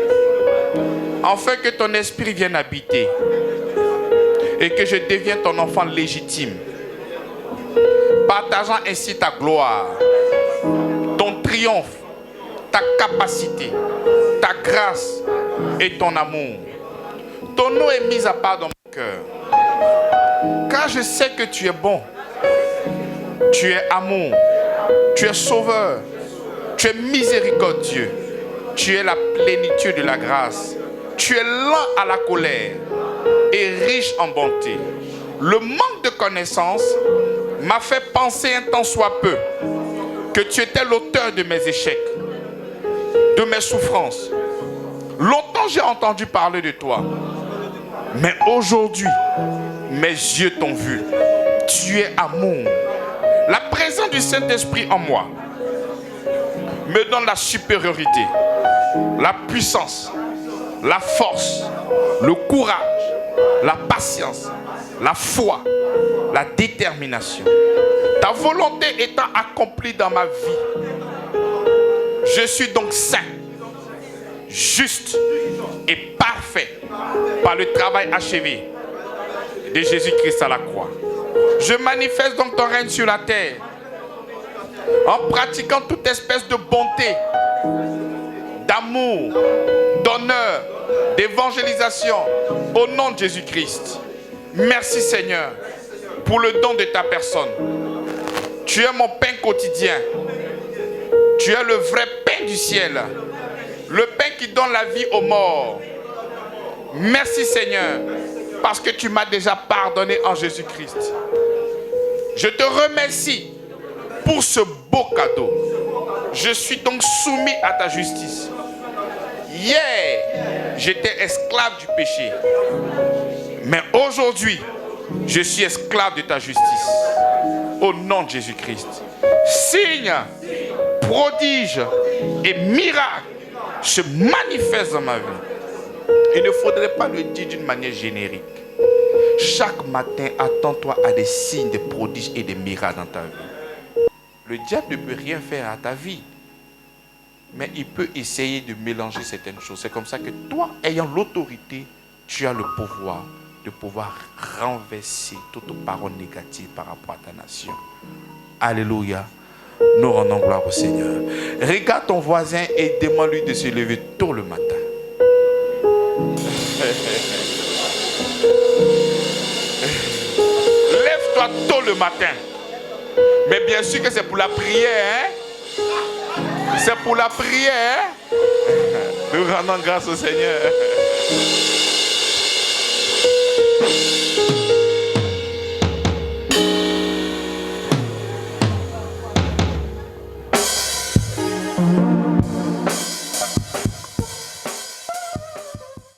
Afin que ton esprit vienne habiter. Et que je devienne ton enfant légitime. Partageant ainsi ta gloire, ton triomphe, ta capacité, ta grâce et ton amour. Ton nom est mis à part dans mon cœur. Car je sais que tu es bon. Tu es amour. Tu es sauveur. Tu es miséricordieux. Tu es la plénitude de la grâce. Tu es lent à la colère et riche en bonté. Le manque de connaissance m'a fait penser un tant soit peu que tu étais l'auteur de mes échecs, de mes souffrances. Longtemps j'ai entendu parler de toi, mais aujourd'hui, mes yeux t'ont vu. Tu es amour. La présence du Saint-Esprit en moi me donne la supériorité, la puissance, la force, le courage, la patience, la foi, la détermination. Ta volonté étant accomplie dans ma vie, je suis donc saint, juste et parfait par le travail achevé de Jésus-Christ à la croix. Je manifeste donc ton règne sur la terre en pratiquant toute espèce de bonté, d'amour, d'honneur, d'évangélisation au nom de Jésus-Christ. Merci Seigneur pour le don de ta personne. Tu es mon pain quotidien. Tu es le vrai pain du ciel. Le pain qui donne la vie aux morts. Merci Seigneur parce que tu m'as déjà pardonné en Jésus-Christ. Je te remercie pour ce beau cadeau. Je suis donc soumis à ta justice. Hier, j'étais esclave du péché. Mais aujourd'hui, je suis esclave de ta justice. Au nom de Jésus-Christ. Signes, prodiges et miracles se manifestent dans ma vie. Il ne faudrait pas le dire d'une manière générique. Chaque matin, attends-toi à des signes, des prodiges et des miracles dans ta vie. Le diable ne peut rien faire à ta vie. Mais il peut essayer de mélanger certaines choses. C'est comme ça que toi, ayant l'autorité, tu as le pouvoir de pouvoir renverser toute parole négative par rapport à ta nation. Alléluia. Nous rendons gloire au Seigneur. Regarde ton voisin et demande-lui de se lever tôt le matin. soit tôt le matin. Mais bien sûr que c'est pour la prière. C'est pour la prière. Nous rendons grâce au Seigneur.